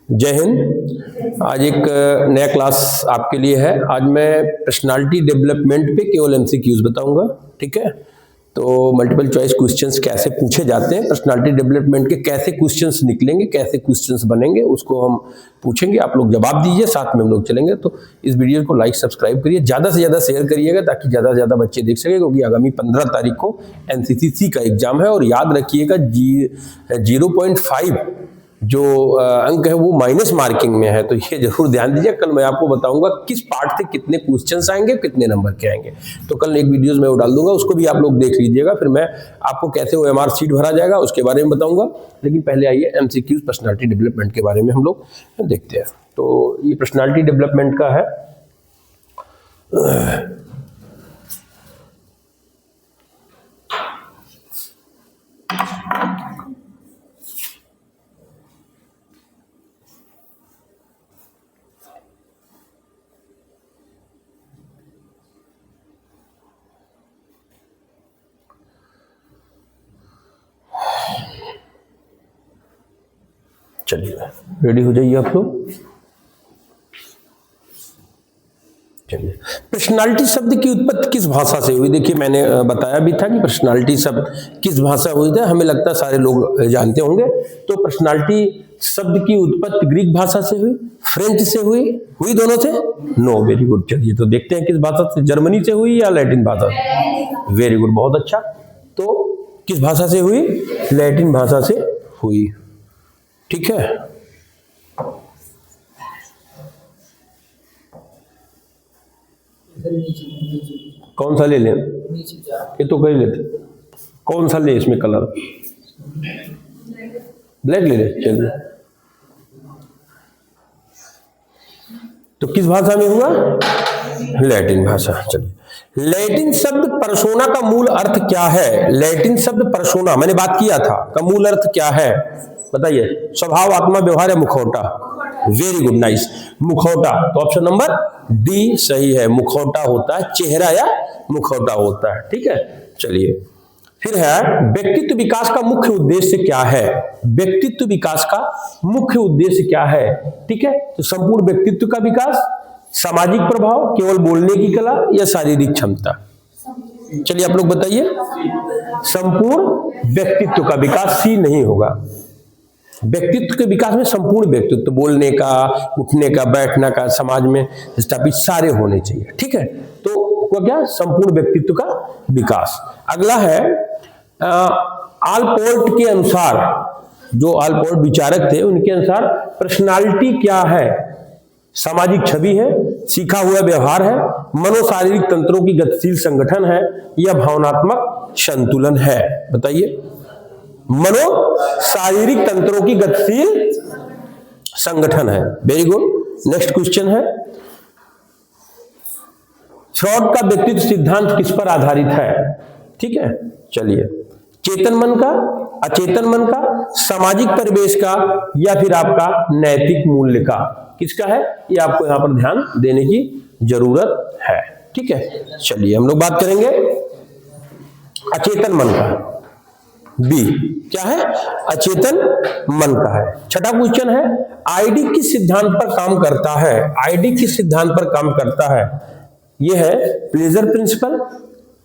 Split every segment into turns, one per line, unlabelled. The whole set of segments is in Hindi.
जय हिंद। आज एक नया क्लास आपके लिए है। आज मैं पर्सनालिटी डेवलपमेंट पे केवल एमसीक्यूज बताऊंगा, ठीक है। तो मल्टीपल चॉइस क्वेश्चंस कैसे पूछे जाते हैं, पर्सनालिटी डेवलपमेंट के कैसे क्वेश्चंस निकलेंगे, कैसे क्वेश्चंस बनेंगे, उसको हम पूछेंगे। आप लोग जवाब दीजिए, साथ में हम लोग चलेंगे। तो इस वीडियो को लाइक सब्सक्राइब करिए, ज़्यादा से ज़्यादा शेयर करिएगा ताकि ज़्यादा से ज़्यादा बच्चे देख सकें, क्योंकि आगामी 15 तारीख को एनसीसी का एग्जाम है। और याद रखिएगा 0.5 जो अंक है वो माइनस मार्किंग में है, तो ये जरूर ध्यान दीजिए। कल मैं आपको बताऊंगा किस पार्ट से कितने क्वेश्चंस आएंगे, कितने नंबर के आएंगे। तो कल एक वीडियोस में वो डाल दूंगा, उसको भी आप लोग देख लीजिएगा। फिर मैं आपको कैसे OMR शीट भरा जाएगा उसके बारे में बताऊंगा। लेकिन पहले आइए MCQs पर्सनालिटी डेवलपमेंट के बारे में हम लोग देखते हैं। तो ये पर्सनालिटी डेवलपमेंट का है। चलिए रेडी हो जाइए आप लोग। चलिए, पर्सनालिटी शब्द की उत्पत्ति किस भाषा से हुई? देखिए मैंने बताया भी था कि पर्सनालिटी शब्द किस भाषा हुई था। हमें लगता है सारे लोग जानते होंगे। तो पर्सनालिटी शब्द की उत्पत्ति ग्रीक भाषा से हुई, फ्रेंच से हुई दोनों से? No, very good. चलिए तो देखते हैं किस भाषा से, जर्मनी से हुई या लैटिन भाषा से? वेरी गुड, बहुत अच्छा। तो किस भाषा से हुई? लैटिन भाषा से हुई, ठीक है। कौन सा ले लें? ये तो कर लेते। कौन सा ले इसमें कलर? ब्लैक ले ले। चलिए, तो किस भाषा में हुआ? लैटिन भाषा। चलिए, लैटिन शब्द पर्सोना का मूल अर्थ क्या है? लैटिन शब्द पर्सोना, मैंने बात किया था, का मूल अर्थ क्या है बताइए? स्वभाव, आत्मा, व्यवहार या मुखौटा? Very good, nice. मुखौटा। तो ऑप्शन नंबर डी सही है। मुखौटा होता है, चेहरा या मुखौटा होता है, ठीक है। चलिए, फिर है व्यक्तित्व विकास का मुख्य उद्देश्य क्या है? व्यक्तित्व विकास का मुख्य उद्देश्य क्या है? ठीक है, तो संपूर्ण व्यक्तित्व का विकास, सामाजिक प्रभाव, केवल बोलने की कला या शारीरिक क्षमता? चलिए आप लोग बताइए। संपूर्ण व्यक्तित्व का विकास सी नहीं होगा। व्यक्तित्व के विकास में संपूर्ण व्यक्तित्व, बोलने का, उठने का, बैठने का, समाज में स्थापित सारे होने चाहिए, ठीक है। तो वो क्या? संपूर्ण व्यक्तित्व का विकास। अगला है आलपोर्ट के अनुसार, जो आलपोर्ट विचारक थे उनके अनुसार पर्सनालिटी क्या है? सामाजिक छवि है, सीखा हुआ व्यवहार है, मनोशारीरिक तंत्रों की गतिशील संगठन है या भावनात्मक संतुलन है? बताइए। मनो शारीरिक तंत्रों की गतिशील संगठन है। Very good. नेक्स्ट क्वेश्चन है, फ्रॉड का व्यक्तित्व सिद्धांत किस पर आधारित है? ठीक है, चलिए, चेतन मन का, अचेतन मन का, सामाजिक परिवेश का या फिर आपका नैतिक मूल्य का? किसका है? ये आपको यहां पर ध्यान देने की जरूरत है, ठीक है। चलिए हम लोग बात करेंगे अचेतन मन का। बी क्या है? अचेतन मन का है। छठा क्वेश्चन है, आईडी किस सिद्धांत पर काम करता है? आईडी किस सिद्धांत पर काम करता है? यह है pleasure principle,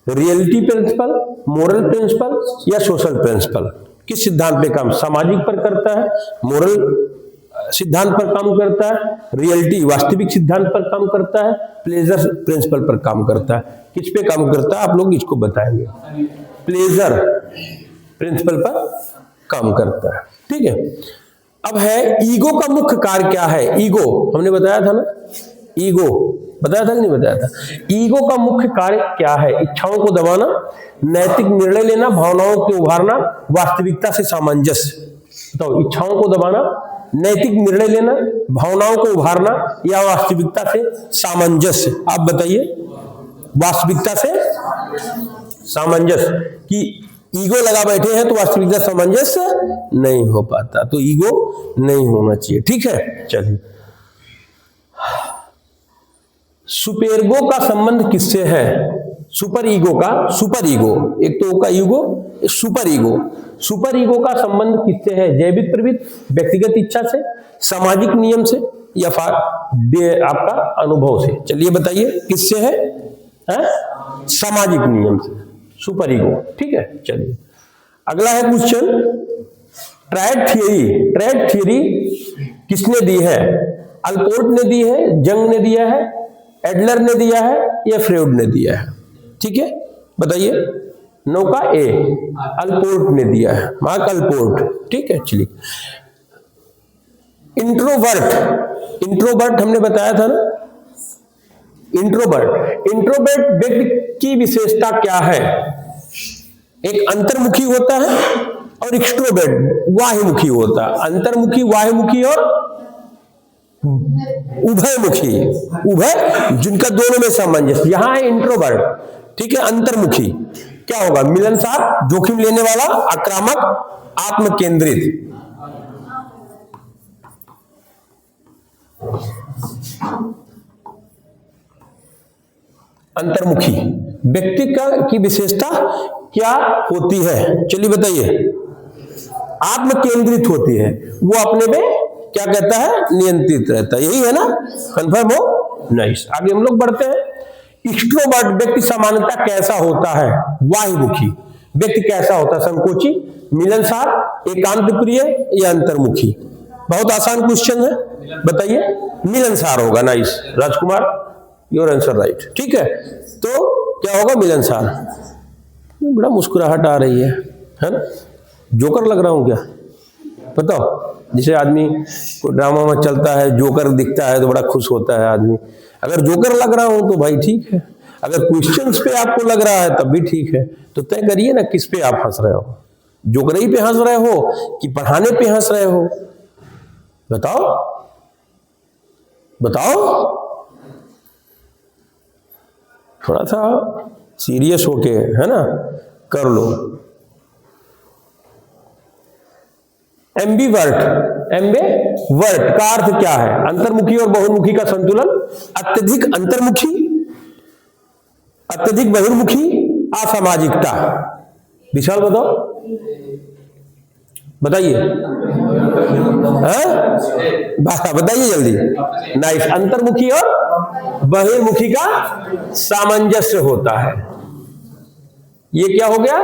reality principle, moral principle या सोशल प्रिंसिपल? किस सिद्धांत पे काम? सामाजिक पर करता है, मोरल सिद्धांत पर काम करता है, रियलिटी वास्तविक सिद्धांत पर काम करता है, प्लेजर प्रिंसिपल पर काम करता है? किस पे काम करता है आप लोग इसको बताएंगे। प्लेजर प्रिंसिपल पर काम करता है, ठीक है। अब है ईगो का मुख्य कार्य क्या है? ईगो हमने बताया था ना, ईगो बताया था कि नहीं बताया था? ईगो का मुख्य कार्य क्या है? इच्छाओं को दबाना, नैतिक निर्णय लेना, भावनाओं को उभारना, वास्तविकता से सामंजस्य? बताओ, इच्छाओं को दबाना, नैतिक निर्णय लेना, भावनाओं को उभारना या वास्तविकता से सामंजस्य? आप बताइए। वास्तविकता से सामंजस्य। कि ईगो लगा बैठे हैं तो वास्तविकता सामंजस्य नहीं हो पाता, तो ईगो नहीं होना चाहिए, ठीक है। चलिए, सुपेर्गो का संबंध किससे है? सुपर ईगो का, सुपर ईगो, एक तो का ego, super ego. Super ego का संबंध किससे है? जैविक प्रवृत्ति, व्यक्तिगत इच्छा से, सामाजिक नियम से, या फिर आपका अनुभव से? चलिए बताइए किससे है? सामाजिक नियम से, सुपर ईगो। ठीक है, चलिए अगला है question, triad theory. Triad theory किसने दी है? अल्पोर्ट ने दी है, जंग ने दिया है, एडलर ने दिया है, या फ्रॉइड ने दिया है? ठीक है, बताइए। नौका ए, अल्पोर्ट ने दिया है, मार्क अल्पोर्ट। ठीक है, चलिए। इंट्रोवर्ट, इंट्रोवर्ट हमने बताया था ना, इंट्रोवर्ट। इंट्रोवर्ट व्यक्ति की विशेषता क्या है? एक अंतर्मुखी होता है और एक्सट्रोवर्ट बाह्यमुखी होता है। अंतर्मुखी, बाह्यमुखी और उभयमुखी, उभय जिनका दोनों में सामंजस्य। यहां है इंट्रोवर्ट, ठीक है, अंतर्मुखी। क्या होगा? मिलनसार, जोखिम लेने वाला, आक्रामक, आत्मकेंद्रित। अंतर्मुखी व्यक्ति की विशेषता क्या होती है? चलिए बताइए। आत्मकेंद्रित होती है, वो अपने में क्या कहता है? नियंत्रित रहता है। यही है ना? कंफर्म हो? नाइस। आगे हम लोग बढ़ते हैं। एक्सट्रोवर्ट व्यक्ति सामान्यतः कैसा होता है? बाह्यमुखी व्यक्ति कैसा होता है? संकोची, मिलनसार, एकांत प्रिय, या अंतर्मुखी? बहुत आसान क्वेश्चन है, बताइए। मिलनसार होगा। Nice Rajkumar, your answer right. ठीक है, तो क्या होगा? मिलनसार। बड़ा मुस्कुराहट आ रही है ना? जोकर लग रहा हूं क्या? बताओ। जैसे आदमी को ड्रामा में चलता है, जोकर दिखता है तो बड़ा खुश होता है आदमी। अगर जोकर लग रहा हूं तो भाई ठीक है, अगर क्वेश्चंस पे आपको लग रहा है तब भी ठीक है। तो तय करिए ना, किस पे आप हंस रहे हो? जोकरई पे हंस रहे हो कि पढ़ाने पे हंस रहे हो? बताओ बताओ। थोड़ा सा सीरियस होके, है ना, कर लो। एम्बीवर्ट, एम्बीवर्ट का अर्थ क्या है? अंतर्मुखी और बहुमुखी का संतुलन, अत्यधिक अंतर्मुखी, अत्यधिक बहिर्मुखी, असामाजिकता। विशाल बताओ, बताइए। बताइए जल्दी। नाइस। अंतर्मुखी और बहिर्मुखी का सामंजस्य होता है। ये क्या हो गया?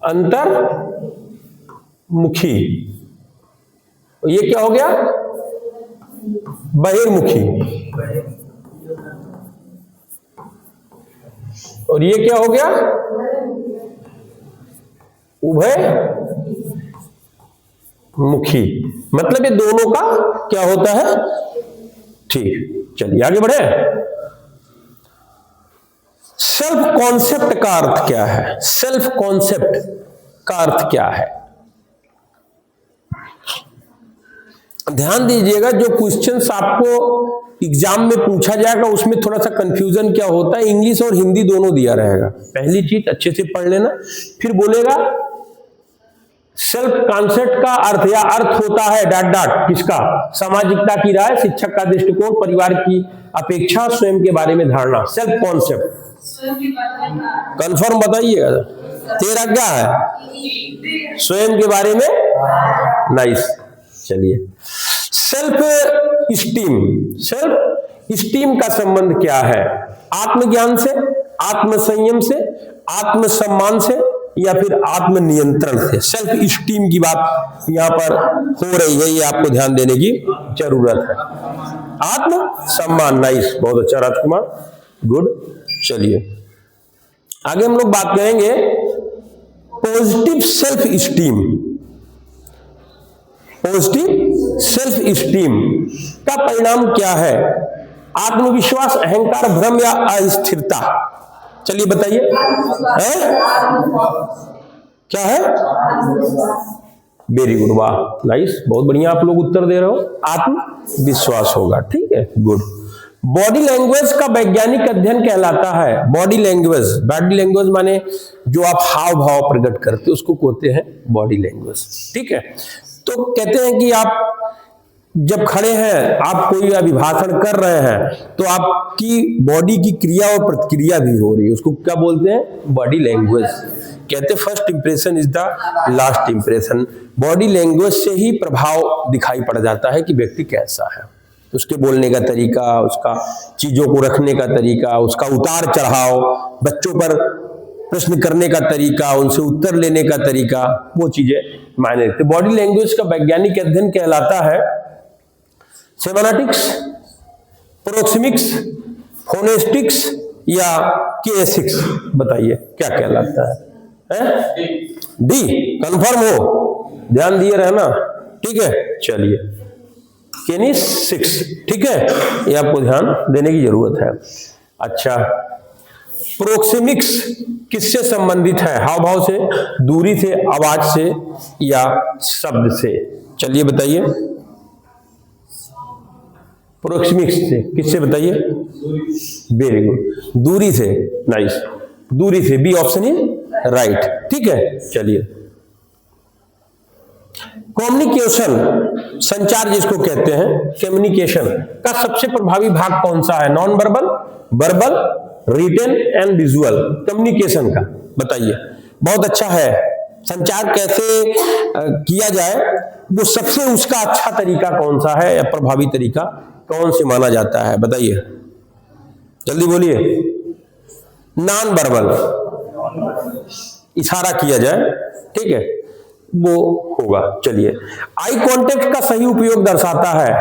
अंतर्मुखी। ये क्या हो गया? बहिर्मुखी। और ये क्या हो गया? उभय मुखी। मतलब ये दोनों का क्या होता है? ठीक, चलिए आगे बढ़े। सेल्फ कॉन्सेप्ट का अर्थ क्या है? सेल्फ कॉन्सेप्ट का अर्थ क्या है? ध्यान दीजिएगा, जो क्वेश्चंस आपको एग्जाम में पूछा जाएगा उसमें थोड़ा सा कंफ्यूजन क्या होता है, इंग्लिश और हिंदी दोनों दिया रहेगा। पहली चीज अच्छे से पढ़ लेना, फिर बोलेगा सेल्फ कॉन्सेप्ट का अर्थ या अर्थ होता है डॉट डॉट किसका? सामाजिकता की राय, शिक्षक का दृष्टिकोण, परिवार की अपेक्षा, स्वयं के बारे में धारणा। सेल्फ कॉन्सेप्ट कंफर्म बताइएगा। तेरा क्या है? स्वयं के बारे में। नाइस, चलिए। सेल्फ स्टीम, सेल्फ स्टीम का संबंध क्या है? आत्मज्ञान से, आत्मसंयम से, आत्मसम्मान से, या फिर आत्मनियंत्रण से? सेल्फ स्टीम की बात यहां पर हो रही है, ये आपको ध्यान देने की जरूरत है। आत्मसम्मान। नाइस, बहुत अच्छा राजकुमार, गुड। चलिए आगे हम लोग बात करेंगे positive self esteem. Positive self esteem का परिणाम क्या है? आत्मविश्वास, अहंकार, भ्रम, या अस्थिरता? चलिए बताइए। क्या है? वेरी गुड, वाह, नाइस, बहुत बढ़िया आप लोग उत्तर दे रहे हो। आत्मविश्वास होगा, ठीक है, गुड। बॉडी लैंग्वेज का वैज्ञानिक अध्ययन कहलाता है? बॉडी लैंग्वेज, बॉडी लैंग्वेज माने जो आप हाव भाव प्रकट करते हो उसको कहते हैं बॉडी लैंग्वेज, ठीक है। तो कहते हैं कि आप जब खड़े हैं, आप कोई अभिभाषण कर रहे हैं, तो आपकी बॉडी की क्रिया और प्रतिक्रिया भी हो रही है, उसको क्या बोलते हैं? Body language. कहते हैं first impression is the last impression. Body language से ही प्रभाव दिखाई पड़ जाता है कि व्यक्ति कैसा है, उसके बोलने का तरीका, उसका चीजों को रखने का तरीका, उसका उतार चढ़ाव, बच्चों पर प्रश्न करने का तरीका, उनसे उत्तर लेने का तरीका, वो चीजें मायने रखती। बॉडी लैंग्वेज का वैज्ञानिक अध्ययन कहलाता है सेमांटिक्स, प्रोक्सेमिक्स, फोनेटिक्स या किनेसिक्स। बताइए क्या कहलाता है? डी कंफर्म हो, ध्यान दिए रहना, ठीक है। चलिए किनेसिक्स, ठीक है, ये आपको ध्यान देने की जरूरत है। अच्छा, प्रोक्सेमिक्स किससे संबंधित है? हाव भाव से, दूरी से, आवाज से या शब्द से? चलिए बताइए। प्रोक्सेमिक्स से, किससे बताइए? वेरी गुड, दूरी से। नाइस, दूरी से, बी ऑप्शन इज राइट, ठीक है। चलिए कम्युनिकेशन, संचार जिसको कहते हैं, कम्युनिकेशन का सबसे प्रभावी भाग कौन सा है? Non verbal, verbal, written and visual. Communication का बताइए। बहुत अच्छा है। संचार कैसे किया जाए, वो सबसे उसका अच्छा तरीका कौन सा है या प्रभावी तरीका कौन से माना जाता है? बताइए, जल्दी बोलिए। नॉन वर्बल, इशारा किया जाए, ठीक है, वो होगा। चलिए, आई कांटेक्ट का सही उपयोग दर्शाता है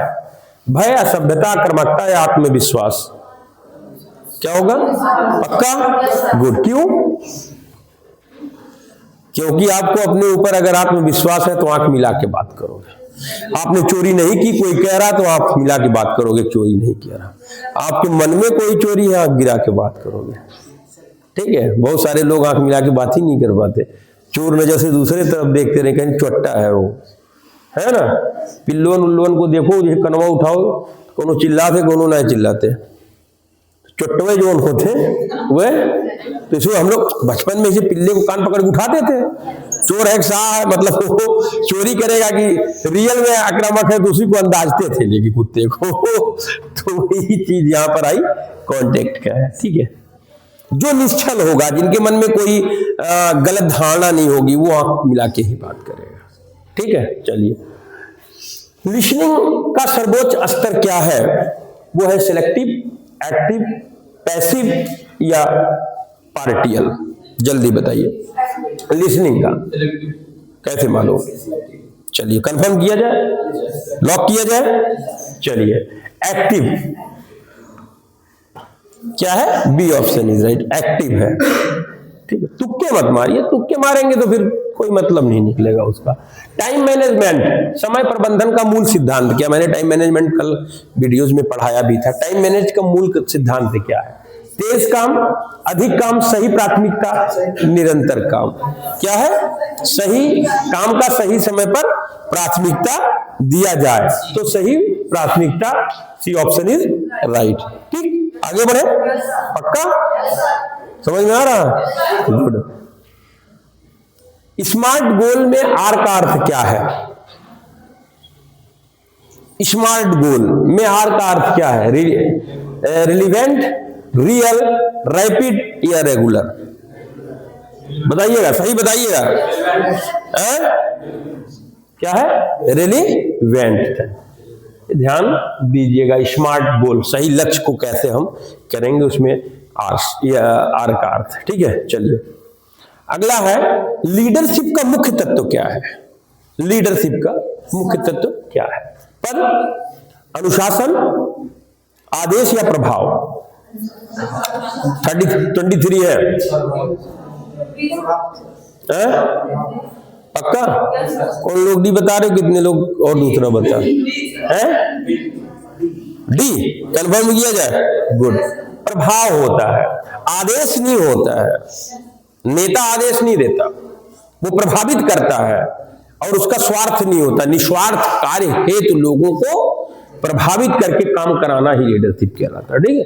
भय, असभ्यता, आक्रामकता या आत्मविश्वास। क्या होगा? पक्का? गुड। क्यों? क्योंकि आपको अपने ऊपर अगर आत्मविश्वास है तो आंख मिला के बात करोगे। आपने चोरी नहीं की, कोई कह रहा तो आंख मिला के बात करोगे, चोरी नहीं किया रहा। आपके मन में कोई चोरी है, आंख गिरा के बात करोगे, ठीक है। बहुत सारे लोग आंख मिला के बात ही नहीं कर पाते, चोर नजर से दूसरे तरफ देखते रहे, कहीं चोट्टा है वो, है ना। पिल्लोन उल्लोन को देखो, कनवा उठाओ, कोनो चिल्लाते कोनो नहीं चिल्लाते, चुट्टवे जो होते वह। तो इसमें हम लोग बचपन में इसे पिल्ले को कान पकड़ के उठाते थे, चोर है सा, मतलब वो चोरी करेगा कि रियल में आक्रामक है तो उसी को अंदाजते थे, लेकिन कुत्ते को। तो वही चीज यहाँ पर आई, कांटेक्ट का है, ठीक है। जो निश्चल होगा, जिनके मन में कोई गलत धारणा नहीं होगी, वो आंख मिला के ही बात करेगा, ठीक है। चलिए, लिसनिंग का सर्वोच्च स्तर क्या है? वो है सिलेक्टिव, एक्टिव, पैसिव या पार्टियल? जल्दी बताइए। लिसनिंग का कैसे मालूम? चलिए कंफर्म किया जाए, लॉक किया जाए। चलिए, एक्टिव क्या है? B option is right, active है, ठीक है। तुक्के मत मारिए, तुक्के मारेंगे तो फिर कोई मतलब नहीं निकलेगा उसका। टाइम मैनेजमेंट, समय प्रबंधन का मूल सिद्धांत क्या? मैंने टाइम मैनेजमेंट कल वीडियोस में पढ़ाया भी था। टाइम मैनेज का मूल सिद्धांत क्या है? तेज काम, अधिक काम, सही प्राथमिकता, निरंतर काम। क्या है? सही काम का सही समय पर प्राथमिकता दिया जाए तो सही प्राथमिकता, सी ऑप्शन इज राइट, ठीक। आगे बढ़े, पक्का समझ में आ रहा? गुड। स्मार्ट गोल में आर का अर्थ क्या है? स्मार्ट गोल में आर का अर्थ क्या है? रिलीवेंट, रियल, रैपिड या रेगुलर? बताइएगा, सही बताइएगा। क्या है? रिलीवेंट। ध्यान दीजिएगा, स्मार्ट गोल, सही लक्ष्य को कैसे हम करेंगे, उसमें आर का अर्थ, ठीक है। चलिए, अगला है लीडरशिप का मुख्य तत्व क्या है? लीडरशिप का मुख्य तत्व क्या है? पद, अनुशासन, आदेश या प्रभाव? 23 है, पक्का? कौन लोग डी बता रहे हो? कितने लोग और दूसरा बता हैं? डी कंफर्म किया जाए। गुड। प्रभाव होता है, आदेश नहीं होता है। नेता आदेश नहीं देता, वो प्रभावित करता है और उसका स्वार्थ नहीं होता। निस्वार्थ कार्य हेतु लोगों को प्रभावित करके काम कराना ही लीडरशिप कहलाता है, ठीक है।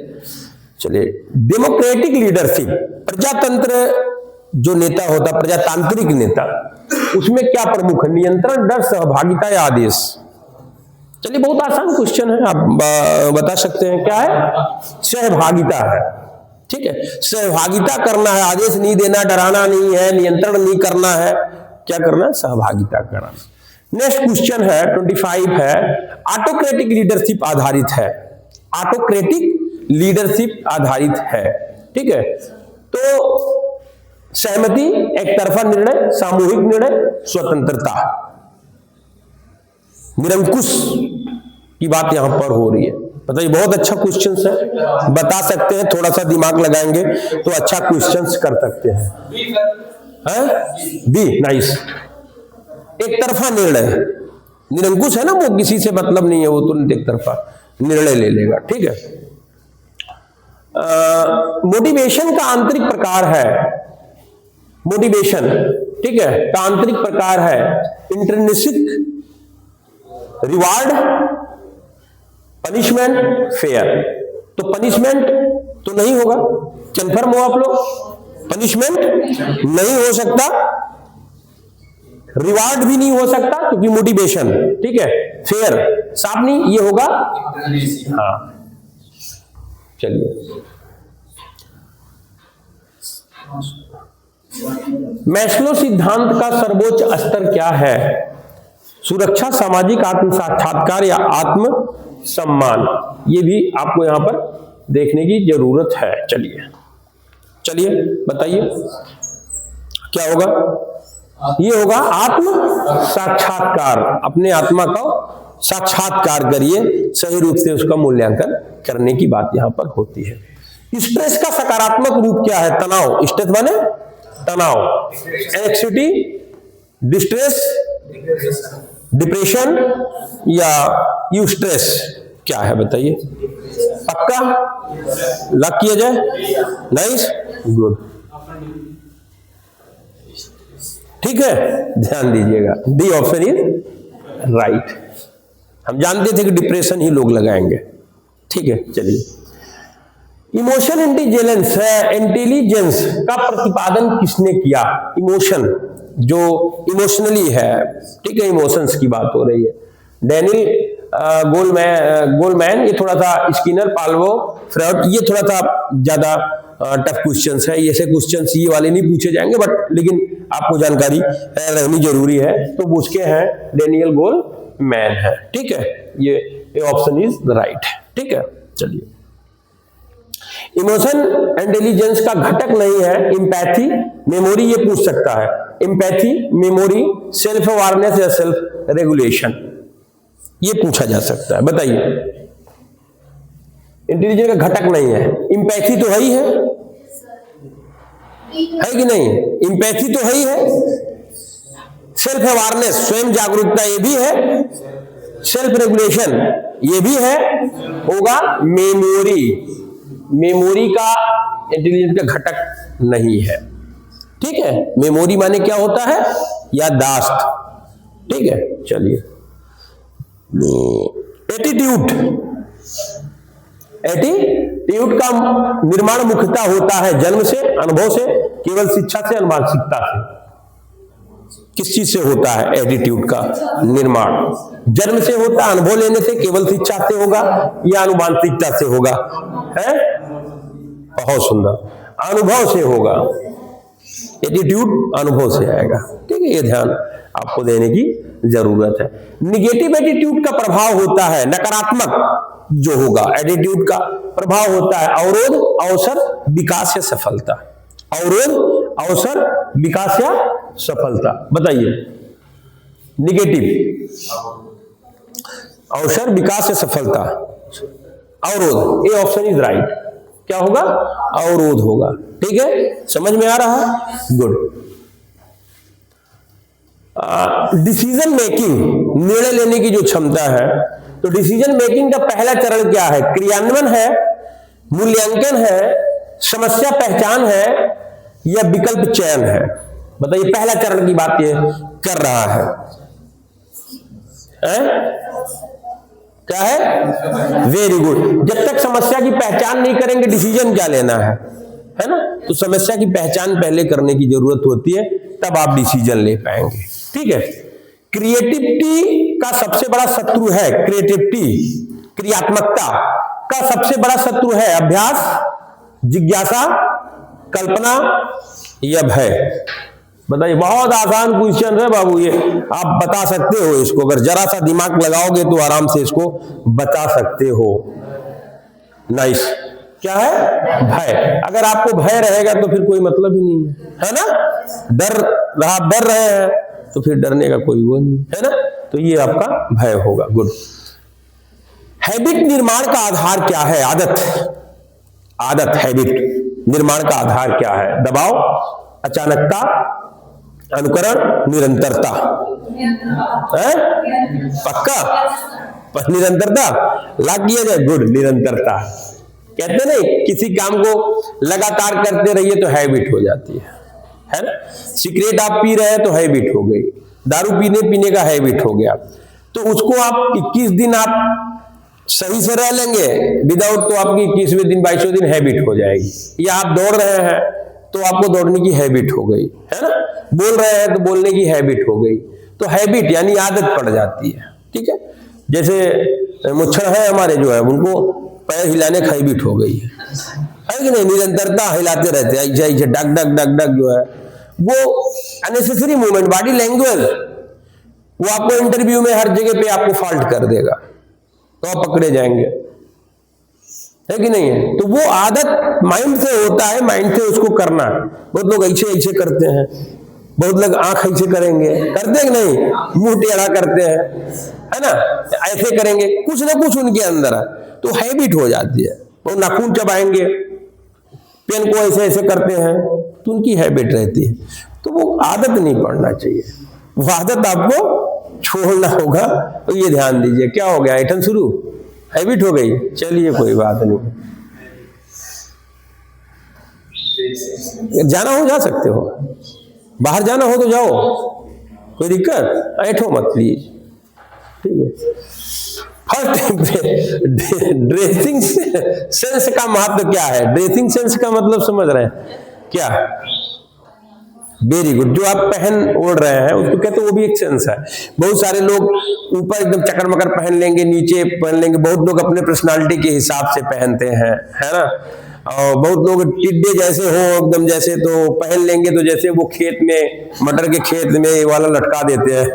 चलिए, डेमोक्रेटिक लीडरशिप, प्रजातंत्र जो नेता होता, प्रजातांत्रिक नेता, उसमें क्या प्रमुख है? नियंत्रण, डर, सहभागिता या आदेश? चलिए, बहुत आसान क्वेश्चन है, आप बता सकते हैं क्या है? सहभागिता है। ठीक है, सहभागिता करना है, आदेश नहीं देना, डराना नहीं है, नियंत्रण नहीं करना है, क्या करना है? सहभागिता करना। नेक्स्ट क्वेश्चन है 25 है, ऑटोक्रेटिक लीडरशिप आधारित है। ऑटोक्रेटिक लीडरशिप आधारित है। ठीक है, तो सहमति, एक तरफा निर्णय, सामूहिक निर्णय, स्वतंत्रता, निरंकुश की बात यहां पर हो रही है। बताइए, बहुत अच्छा क्वेश्चन है, बता सकते हैं, थोड़ा सा दिमाग लगाएंगे तो अच्छा क्वेश्चन कर सकते हैं। B, nice. एक तरफा निर्णय, निरंकुश है ना, वो किसी से मतलब नहीं है, वो तुरंत एक तरफा निर्णय ले लेगा। ठीक है, मोटिवेशन का आंतरिक प्रकार है, मोटिवेशन, ठीक है, का आंतरिक प्रकार है इंट्रिंसिक, रिवार्ड, पनिशमेंट, फेयर। तो पनिशमेंट तो नहीं होगा, कन्फर्म हो आप लोग? पनिशमेंट नहीं हो सकता, रिवार्ड भी नहीं हो सकता क्योंकि मोटिवेशन। ठीक है, फेयर साफ नहीं, ये होगा हाँ। चलिए, मैस्लो सिद्धांत का सर्वोच्च स्तर क्या है? सुरक्षा, सामाजिक आत्म साक्षात्कार या आत्म सम्मान? ये भी आपको यहां पर देखने की जरूरत है। चलिए चलिए बताइए क्या होगा? ये होगा आत्म साक्षात्कार। अपने आत्मा का साक्षात्कार करिए, सही रूप से उसका मूल्यांकन करने की बात यहां पर होती है। स्ट्रेस का सकारात्मक रूप क्या है? तनाव। स्ट्रेस माने तनाव, एंग्जायटी, डिस्ट्रेस, डिप्रेशन या यूस्ट्रेस, क्या है बताइए? पक्का लॉक किया जाए? नाइस, गुड, ठीक है, ध्यान दीजिएगा, डी ऑप्शन इज राइट। हम जानते थे कि डिप्रेशन ही लोग लगाएंगे। ठीक है, चलिए, इमोशन इंटेलिजेंस है, इंटेलिजेंस का प्रतिपादन किसने किया? इमोशन जो इमोशनली है, ठीक है, इमोशंस की बात हो रही है। डैनियल गोलमैन, ये थोड़ा सा स्किनर, पाल्वो, फ्रॉड, ये थोड़ा सा ज्यादा टफ क्वेश्चंस है। ये क्वेश्चंस ये वाले नहीं पूछे जाएंगे, बट लेकिन आपको जानकारी रहनी जरूरी है, तो वो उसके हैं डैनियल गोलमैन है। ठीक है, ये ऑप्शन इज द राइट। ठीक है, चलिए, इमोशन इंटेलिजेंस का घटक नहीं है एम्पैथी, मेमोरी, ये पूछ सकता है। एम्पैथी, मेमोरी, सेल्फ अवेयरनेस या सेल्फ रेगुलेशन, ये पूछा जा सकता है। बताइए, इंटेलिजेंस का घटक नहीं है, एम्पैथी तो है ही है कि नहीं? एम्पैथी तो है ही है, सेल्फ अवेयरनेस, स्वयं जागरूकता, ये भी है, सेल्फ रेगुलेशन ये भी है, होगा मेमोरी। मेमोरी का इंटेलिजेंस का घटक नहीं है। ठीक है, मेमोरी माने क्या होता है? याददाश्त। ठीक है, चलिए, एटीट्यूड, एटीट्यूड का निर्माण मुख्यतः होता है जन्म से, अनुभव से, केवल शिक्षा से, अनुवांशिकता से। किस चीज से होता है एटीट्यूड का निर्माण? जन्म से होता है, अनुभव लेने से, केवल शिक्षा से होगा या अनुवांशिकता से होगा? है, बहुत सुंदर, अनुभव से होगा। एटीट्यूड अनुभव से आएगा। ठीक है, ये ध्यान आपको देने की जरूरत है। निगेटिव एटीट्यूड का प्रभाव होता है, नकारात्मक जो होगा एटीट्यूड का प्रभाव होता है अवरोध, अवसर, विकास या सफलता। अवरोध, अवसर, विकास या सफलता। बताइए, निगेटिव, अवसर, विकास या सफलता, अवरोध, ए ऑप्शन इज राइट। क्या होगा? अवरोध होगा। ठीक है, समझ में आ रहा है? गुड। डिसीजन मेकिंग, निर्णय लेने की जो क्षमता है, तो डिसीजन मेकिंग का पहला चरण क्या है? क्रियान्वयन है, मूल्यांकन है, समस्या पहचान है या विकल्प चयन है? बताइए, पहला चरण की बात ये कर रहा है, क्या है? Very good. जब तक समस्या की पहचान नहीं करेंगे, डिसीजन क्या लेना है ना? तो समस्या की पहचान पहले करने की जरूरत होती है, तब आप डिसीजन ले पाएंगे। ठीक है, क्रिएटिविटी का सबसे बड़ा शत्रु है क्रिएटिविटी, क्रियात्मकता का सबसे बड़ा शत्रु है अभ्यास, जिज्ञासा, कल्पना या भय। बताइए, बहुत आसान क्वेश्चन है बाबू, ये आप बता सकते हो इसको, अगर जरा सा दिमाग लगाओगे तो आराम से इसको बता सकते हो। नाइस। क्या है? भय। अगर आपको भय रहेगा तो फिर कोई मतलब ही नहीं है ना। डर रहे हैं तो फिर डरने का कोई वो नहीं है ना, तो ये आपका भय होगा। गुड। हैबिट निर्माण का आधार क्या है? आदत हैबिट निर्माण का आधार क्या है? दबाव, अचानकता, अनुकरण, निरंतरता। पक्का? निरंतरता लॉक किया जाए। गुड, निरंतरता। कहते नहीं, किसी काम को लगातार करते रहिए तो हैबिट हो जाती है ना। सिगरेट आप पी रहे हैं तो हैबिट हो गई, दारू पीने का हैबिट हो गया, तो उसको आप 21 दिन आप सही से रह लेंगे विदाउट, तो आपकी 21वें दिन 22वें दिन हैबिट हो जाएगी। या आप दौड़ रहे हैं तो आपको दौड़ने की हैबिट हो गई है ना, बोल रहे हैं तो बोलने की हैबिट हो गई। तो हैबिट यानी आदत पड़ जाती है। ठीक है, जैसे मुच्छर है हमारे जो है, उनको पैर हिलाने की हैबिट हो गई है कि नहीं, निरंतरता हिलाते रहते हैं, ऐसे डग डग डग डग जो है वो अननेसेसरी मूवमेंट, बॉडी लैंग्वेज, वो आपको इंटरव्यू में हर जगह पे आपको फॉल्ट कर देगा, तो आप पकड़े जाएंगे, है कि नहीं है। तो वो आदत माइंड से होता है, माइंड से उसको करना। बहुत लोग ऐसे करते हैं, बहुत लोग आंख ऐसे करेंगे, करते हैं कि नहीं, मुंह टेढ़ा करते हैं, है ना, ऐसे करेंगे, कुछ ना कुछ उनके अंदर है, तो हैबिट हो जाती है। वो नाखून चबाएंगे, पेन को ऐसे करते हैं, तो उनकी हैबिट रहती है। तो वो आदत नहीं पड़ना चाहिए, वो आदत आपको छोड़ना होगा। तो ये ध्यान दीजिए। क्या हो गया? ऐठन शुरू, हैबिट हो गई। चलिए कोई बात नहीं, जाना हो जा सकते हो, बाहर जाना हो तो जाओ, कोई दिक्कत, ऐठो मत प्लीज। ठीक है। फर्स्ट, ड्रेसिंग सेंस का महत्व क्या है? ड्रेसिंग सेंस का मतलब समझ रहे हैं क्या? Very good. जो आप पहन ओढ़ रहे हैं उसको कहते हैं, वो भी एक सेंस है। बहुत सारे लोग ऊपर एकदम चकर मकर पहन लेंगे, नीचे पहन लेंगे। बहुत लोग अपने पर्सनालिटी के हिसाब से पहनते हैं, है ना। और बहुत लोग टिड्डे जैसे हो एकदम, जैसे तो पहन लेंगे तो जैसे वो खेत में, मटर के खेत में वाला लटका देते हैं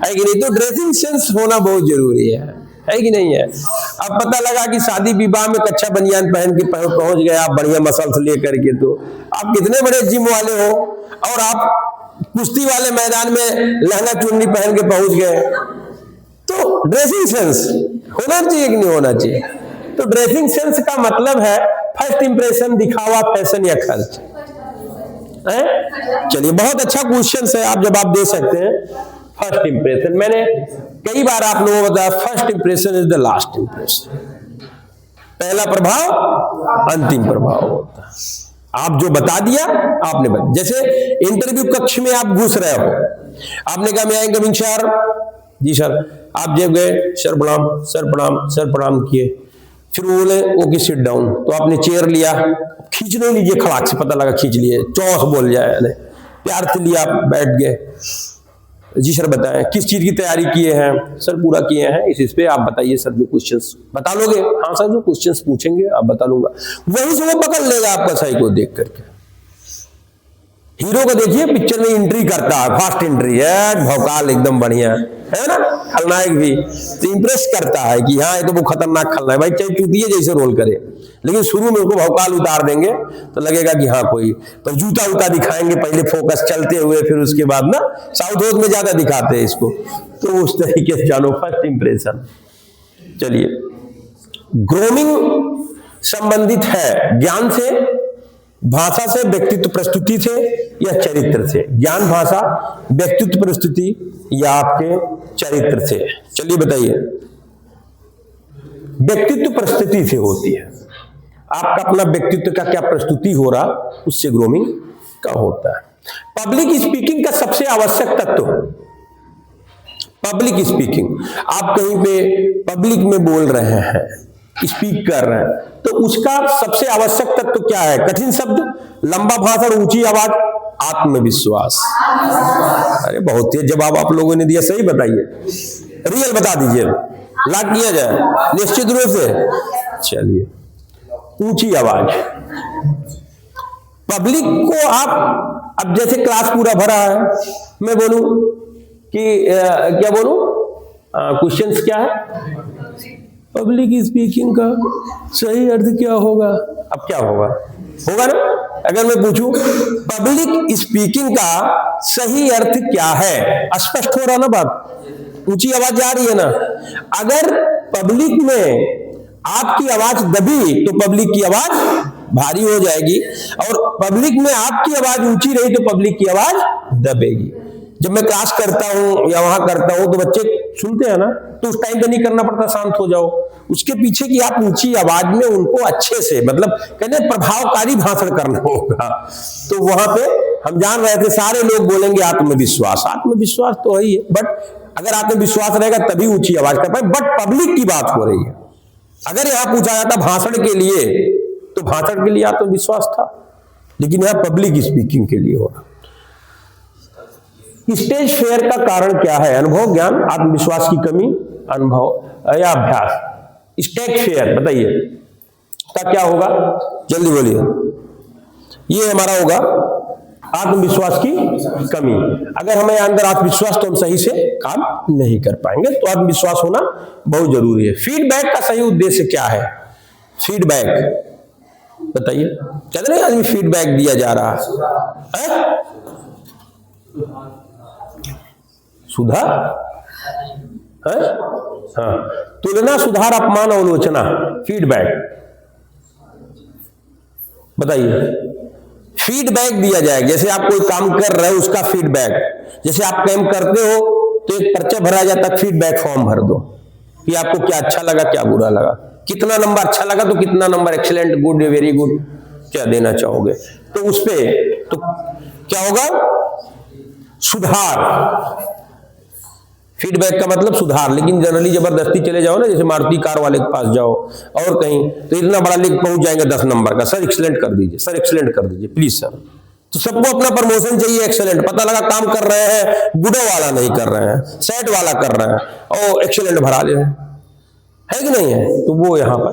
है कि नहीं। तो ड्रेसिंग सेंस होना बहुत जरूरी है कि नहीं है। अब पता लगा कि शादी विवाह में कच्चा बनियान पहन के पहुंच गए आप, बढ़िया मसल्स लेकर के, तो आप कितने बड़े जिम वाले हो, और आप कुश्ती वाले मैदान में लहंगा चुन्नी पहन के पहुंच गए, तो ड्रेसिंग सेंस होना चाहिए कि नहीं होना चाहिए? तो ड्रेसिंग सेंस का मतलब है फर्स्ट इंप्रेशन, दिखावा, फैशन या खर्च। चलिए, बहुत अच्छा क्वेश्चन है, आप जवाब दे सकते हैं। फर्स्ट इंप्रेशन, मैंने कई बार आप लोगों को बताया, first impression is the last impression. पहला प्रभाव अंतिम प्रभाव होता है। आप जो बता दिया आपने बता, जैसे इंटरव्यू कक्ष में आप घुस रहे हो, आपने कहा मैं आई कमिंग सर, जी सर। आप जब गए, सर प्रणाम, सर प्रणाम, सर प्रणाम किए, फिर वो बोले ओके सिट डाउन, तो आपने चेयर लिया, खींच नहीं लीजिए, खड़ाक से पता लगा खींच लिए, चौस बोल जाए, प्यार से लिया, बैठ गए। जी सर बताएं किस चीज की तैयारी किए हैं? सर पूरा किए हैं इस पे, आप बताइए सर, जो क्वेश्चंस बता लोगे? हाँ सर, जो क्वेश्चंस पूछेंगे आप बता लूंगा। वहीं से वो पकड़ लेगा आपका सही को देख करके। हीरो को देखिए पिक्चर में एंट्री करता है, फास्ट एंट्री है, भौकाल एकदम बढ़िया है ना, खलनायक भी तो इंप्रेस करता है कि हाँ ये तो वो खतरनाक खलनायक, भाई चाहे चूतिए जैसे रोल करे, लेकिन शुरू में उसको भौकाल उतार देंगे तो लगेगा कि हाँ कोई, तो जूता उता दिखाएंगे पहले फोकस चलते हुए, फिर उसके बाद ना साउथ हाउस में ज्यादा दिखाते हैं इसको, तो उस तरीके से जानो फर्स्ट इंप्रेशन। चलिए, ग्रूमिंग संबंधित है ज्ञान से, भाषा से, व्यक्तित्व प्रस्तुति से या चरित्र से? ज्ञान, भाषा, व्यक्तित्व प्रस्तुति या आपके चरित्र से? चलिए बताइए। व्यक्तित्व प्रस्तुति से होती है, आपका अपना व्यक्तित्व का क्या प्रस्तुति हो रहा, उससे ग्रूमिंग का होता है। पब्लिक स्पीकिंग का सबसे आवश्यक तत्व, पब्लिक स्पीकिंग, आप कहीं पे पब्लिक में बोल रहे हैं, स्पीक कर रहे हैं, तो उसका सबसे आवश्यक तत्व क्या है? कठिन शब्द, लंबा भाषण, ऊंची आवाज, आत्मविश्वास। अरे बहुत तेज जवाब आप लोगों ने दिया, सही बताइए, रियल बता दीजिए, लॉक किया जाए निश्चित रूप से। चलिए, ऊंची आवाज। पब्लिक को आप, अब जैसे क्लास पूरा भरा है, मैं बोलूं कि क्या बोलूं, क्वेश्चंस क्या है, पब्लिक स्पीकिंग का सही अर्थ क्या होगा? अब क्या होगा, होगा ना? अगर मैं पूछूं पब्लिक स्पीकिंग का सही अर्थ क्या है, स्पष्ट हो रहा ना बात, ऊंची आवाज जा रही है ना। अगर पब्लिक में आपकी आवाज दबी तो पब्लिक की आवाज भारी हो जाएगी, और पब्लिक में आपकी आवाज ऊंची रही तो पब्लिक की आवाज दबेगी। जब मैं क्लास करता हूं या वहां करता हूं तो बच्चे सुनते हैं ना, तो उस टाइम पे नहीं करना पड़ता शांत हो जाओ, उसके पीछे की आप ऊंची आवाज में उनको अच्छे से, मतलब कहते हैं प्रभावकारी भाषण करना होगा। तो वहां पे हम जान रहे थे सारे लोग बोलेंगे आत्मविश्वास, आत्मविश्वास तो वही है, बट अगर आत्मविश्वास रहेगा तभी ऊंची आवाज कर पाए। बट पब्लिक की बात हो रही है। अगर यहां पूछा जाता भाषण के लिए, तो भाषण के लिए आत्मविश्वास था, लेकिन यहां पब्लिक स्पीकिंग के लिए हो रहा। स्टेज फेयर का कारण क्या है? अनुभव, ज्ञान, आत्मविश्वास की कमी, अनुभव या अभ्यास। स्टेज फेयर बताइए का क्या होगा, जल्दी बोलिए। ये हमारा होगा आत्मविश्वास की कमी। अगर हमें अंदर आत्मविश्वास, तो हम सही से काम नहीं कर पाएंगे, तो आत्मविश्वास होना बहुत जरूरी है। फीडबैक का सही उद्देश्य क्या है? फीडबैक बताइए, कहते नहीं आदमी फीडबैक दिया जा रहा है, सुधार है? हाँ, तुलना, सुधार, अपमान, आलोचना, फीडबैक। बताइए, फीडबैक दिया जाए, जैसे आप कोई काम कर रहे हो उसका फीडबैक। जैसे आप काम करते हो तो एक पर्चा भरा जाता, फीडबैक फॉर्म भर दो कि आपको क्या अच्छा लगा, क्या बुरा लगा, कितना नंबर अच्छा लगा तो कितना number excellent, good, very good क्या देना चाहोगे। तो उस पे तो क्या होगा, सुधार। फीडबैक का मतलब सुधार। लेकिन जनरली जबरदस्ती चले जाओ ना, जैसे मारुति कार वाले के पास जाओ और कहीं, तो इतना बड़ा लिख पहुंच जाएंगे 10 नंबर का, सर एक्सीलेंट कर दीजिए, सर एक्सीलेंट कर दीजिए प्लीज सर। तो सबको अपना प्रमोशन चाहिए, एक्सीलेंट। पता लगा काम कर रहे हैं, गुडो वाला नहीं कर रहे हैं, सेट वाला कर रहे हैं और एक्सीलेंट भरा ले रहे हैं, है कि नहीं है? तो वो यहां पर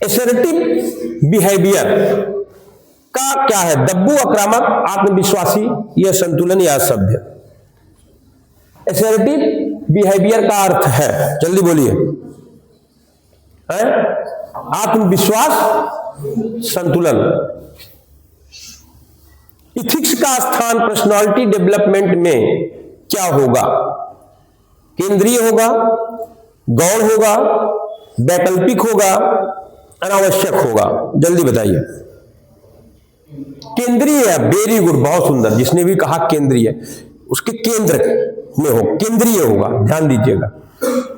एसर्टिव बिहेवियर का क्या है? दब्बू, आक्रामक, आत्मविश्वासी, यह संतुलन या सभ्य। एसर्टिव बिहेवियर का अर्थ है, जल्दी बोलिए, है आत्मविश्वास, संतुलन। इथिक्स का स्थान पर्सनालिटी डेवलपमेंट में क्या होगा? केंद्रीय होगा, गौण होगा, वैकल्पिक होगा, अनावश्यक होगा? जल्दी बताइए। केंद्रीय है, वेरी गुड, बहुत सुंदर। जिसने भी कहा केंद्रीय, उसके केंद्र में हो, केंद्रीय होगा, ध्यान दीजिएगा।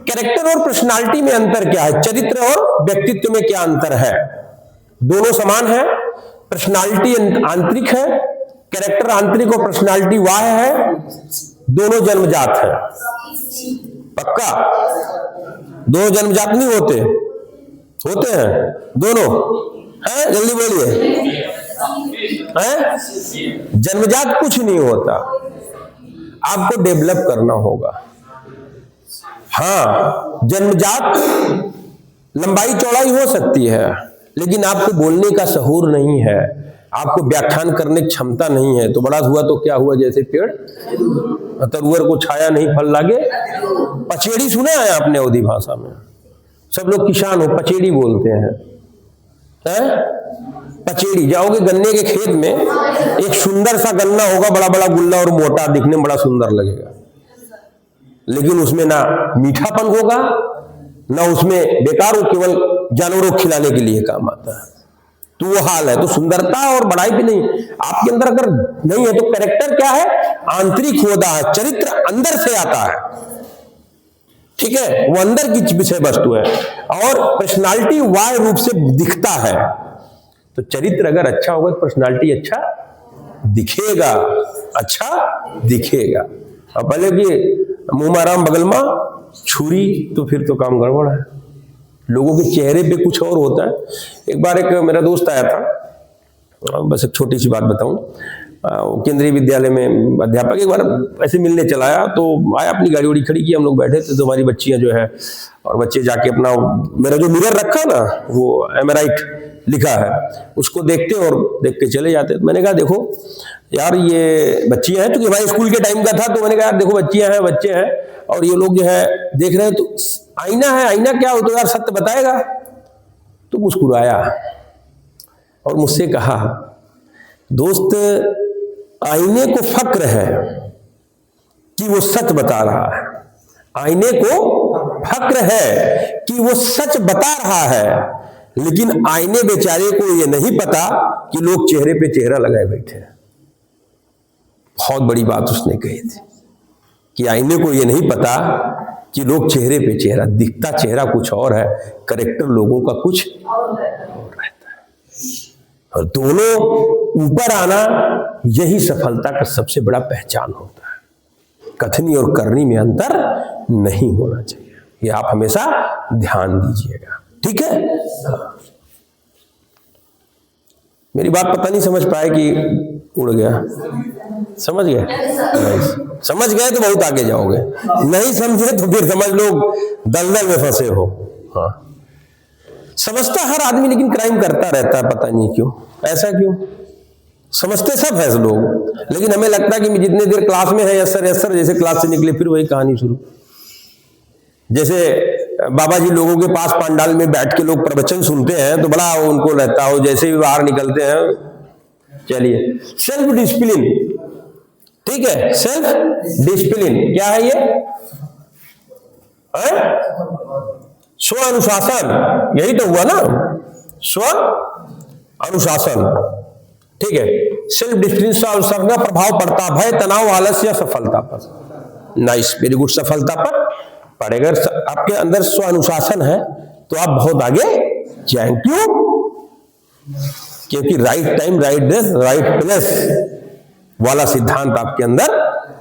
कैरेक्टर और पर्सनालिटी में अंतर क्या है? चरित्र और व्यक्तित्व में क्या अंतर है? दोनों समान है। पर्सनालिटी आंतरिक है, कैरेक्टर आंतरिक और पर्सनालिटी बाह्य है। दोनों जन्मजात है, पक्का? दोनों जन्मजात नहीं होते, होते हैं दोनों, है? जल्दी बोलिए, है? जन्मजात कुछ नहीं होता, आपको डेवलप करना होगा। हाँ, जन्मजात लंबाई चौड़ाई हो सकती है, लेकिन आपको बोलने का शऊर नहीं है, आपको व्याख्यान करने की क्षमता नहीं है। तो बड़ा हुआ तो क्या हुआ, जैसे पेड़ तरुअर को छाया नहीं फल लागे। पचेड़ी सुना है आपने अवधी भाषा में? सब लोग किसान हो, पचेड़ी बोलते हैं, पचेड़ी। जाओगे गन्ने के खेत में, एक सुंदर सा गन्ना होगा, बड़ा बड़ा गुल्ला और मोटा, दिखने में बड़ा सुंदर लगेगा, लेकिन उसमें ना मीठापन होगा, ना उसमें बेकार हो, केवल जानवरों को खिलाने के लिए काम आता है। तो वो हाल है। तो सुंदरता और बड़ाई भी नहीं, आपके अंदर अगर नहीं है तो कैरेक्टर क्या है? आंतरिक होता है, चरित्र अंदर से आता है, ठीक है, वो अंदर की विषय वस्तु है। और पर्सनालिटी बाह्य रूप से दिखता है। तो चरित्र अगर अच्छा होगा तो पर्सनालिटी अच्छा दिखेगा, अच्छा दिखेगा। अब भले कि मुंह में आराम बगल में छुरी, तो फिर तो काम गड़बड़ है। लोगों के चेहरे पे कुछ और होता है। एक बार एक मेरा दोस्त आया था, बस एक छोटी सी बात बताऊं, केंद्रीय विद्यालय में अध्यापक, एक बार ऐसे मिलने चला आया, तो आया, अपनी गाड़ी वाड़ी खड़ी की, हम लोग बैठे थे, तो हमारी बच्चियां जो है, और बच्चे जाके अपना, मेरा जो मिरर रखा ना, वो एमराइट लिखा है, उसको देखते और देख के चले जाते। तो मैंने कहा देखो यार ये बच्चियां हैं, क्योंकि हमारे स्कूल के टाइम का था, तो मैंने कहा यार देखो बच्चियां हैं, बच्चे हैं, और ये लोग जो है देख रहे हैं, तो आईना है, आईना क्या हो तो यार सत्य बताएगा। तो मुस्कुराया और मुझसे कहा, दोस्त आईने को फक्र है कि वो सच बता रहा है, आईने को फक्र है कि वो सच बता रहा है, लेकिन आईने बेचारे को ये नहीं पता कि लोग चेहरे पे चेहरा लगाए बैठे हैं। बहुत बड़ी बात उसने कही थी कि आईने को ये नहीं पता कि लोग चेहरे पे चेहरा, दिखता चेहरा कुछ और है, कैरेक्टर लोगों का कुछ और रहता है। और दोनों ऊपर आना यही सफलता का सबसे बड़ा पहचान होता है। कथनी और करनी में अंतर नहीं होना चाहिए, ये आप हमेशा ध्यान दीजिएगा, ठीक है। हाँ। मेरी बात पता नहीं समझ पाए कि उड़ गया, समझ गए? समझ गए तो बहुत आगे जाओगे, नहीं समझे तो फिर समझ लो दलदल में फंसे हो। हाँ, समझता हर आदमी, लेकिन क्राइम करता रहता है, पता नहीं क्यों, ऐसा क्यों? समझते सब है लोग, लेकिन हमें लगता है कि जितने देर क्लास में है, यस सर, जैसे क्लास से निकले फिर वही कहानी शुरू। जैसे बाबा जी लोगों के पास पंडाल में बैठ के लोग प्रवचन सुनते हैं, तो बड़ा उनको रहता हो, जैसे ही बाहर निकलते हैं, चलिए सेल्फ डिसिप्लिन, ठीक है, सेल्फ डिसिप्लिन क्या है ये? स्व अनुशासन, यही तो हुआ ना, स्व अनुशासन, ठीक है। सेल्फ डिसिप्लिन, स्व अनुशासन का प्रभाव पड़ता भय, तनाव, आलस्य या सफलता पर। नाइस, वेरी गुड, सफलता पर पड़ेगा। आपके अंदर स्व अनुशासन है तो आप बहुत आगे जाएंगे। क्यों? क्योंकि right time, right dress, right place वाला सिद्धांत आपके अंदर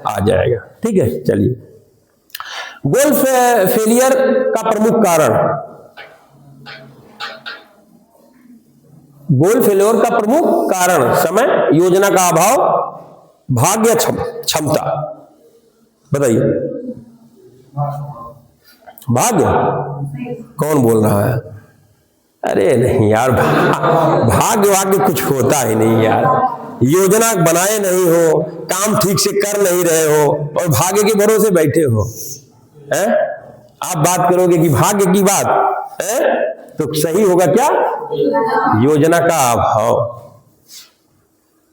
आ जाएगा, ठीक है। चलिए, गोल फेलियर का प्रमुख कारण, गोल फेलियर का प्रमुख कारण समय, योजना का अभाव, भाग्य, क्षमता। बताइए, भाग्य? कौन बोल रहा है? अरे नहीं यार, भाग्य वाग्य कुछ होता ही नहीं यार। योजना बनाए नहीं हो, काम ठीक से कर नहीं रहे हो और भाग्य के भरोसे बैठे हो, हैं? आप बात करोगे कि भाग्य की बात है तो सही होगा क्या? योजना का अभाव।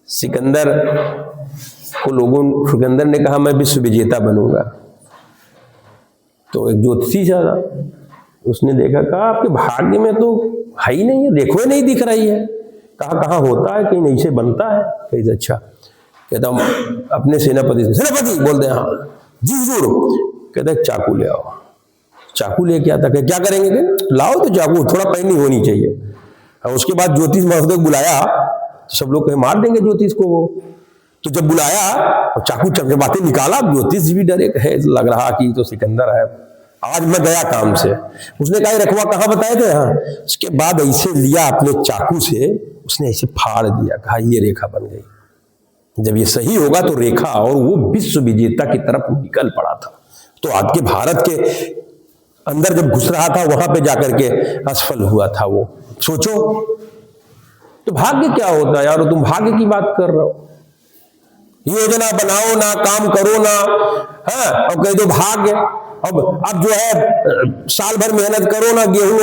सिकंदर ने कहा मैं विश्व विजेता बनूंगा, तो एक ज्योतिषी था, उसने देखा, कहा आपके भाग्य में तो है ही नहीं है, देखो ही नहीं दिख रही है। कहा कहाँ होता है, कहीं नहीं से बनता है। कहीं अच्छा, कहता हूँ अपने सेनापति से, सेनापति बोलते हैं, हाँ जी जरूर। कहता है चाकू ले आओ। चाकू लेके आता, क्या करेंगे? लाओ तो चाकू, थोड़ा पैनी होनी चाहिए। और उसके बाद ज्योतिष महोदय बुलाया, तो सब लोग कहे मार देंगे ज्योतिष को वो। तो जब बुलाया और चाकू चल के बातें निकाला, ज्योतिष भी डरे, है लग रहा कि तो सिकंदर है, आज मैं गया काम से। उसने कहा रखवा कहाँ बताए थे? हाँ। उसके बाद ऐसे लिया अपने चाकू से, उसने ऐसे फाड़ दिया, कहा ये रेखा बन गई। जब ये सही होगा तो रेखा, और वो विश्व विजेता की तरफ निकल पड़ा था। तो आज के भारत के अंदर जब घुस रहा था, वहां पे जाकर के असफल हुआ था वो। सोचो तो भाग्य क्या होता है यार, तुम भाग्य की बात कर रहे हो। योजना बनाओ ना, काम करो ना, हाँ, और कह दो भाग्य। अब जो है साल भर मेहनत करो ना, गेहूं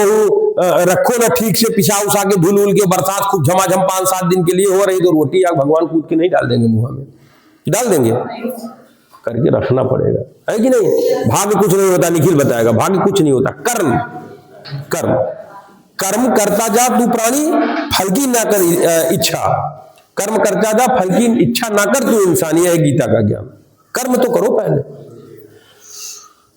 रखो ना ठीक से, पिसा उसा के धुल उल के, बरसात खूब झमाझम 5-7 दिन के लिए हो रही, तो रोटी या भगवान कूद के नहीं डाल देंगे मुंह में, डाल देंगे, करके रखना पड़ेगा, है कि नहीं? भाग्य कुछ नहीं होता, निखिल बताएगा, भाग्य कुछ नहीं होता। कर्म, कर्म, कर्म करता जा तू प्राणी, फल की ना कर इच्छा। कर्म करता जा, फल की इच्छा ना कर तू इंसान, यह है गीता का ज्ञान। कर्म तो करो पहले।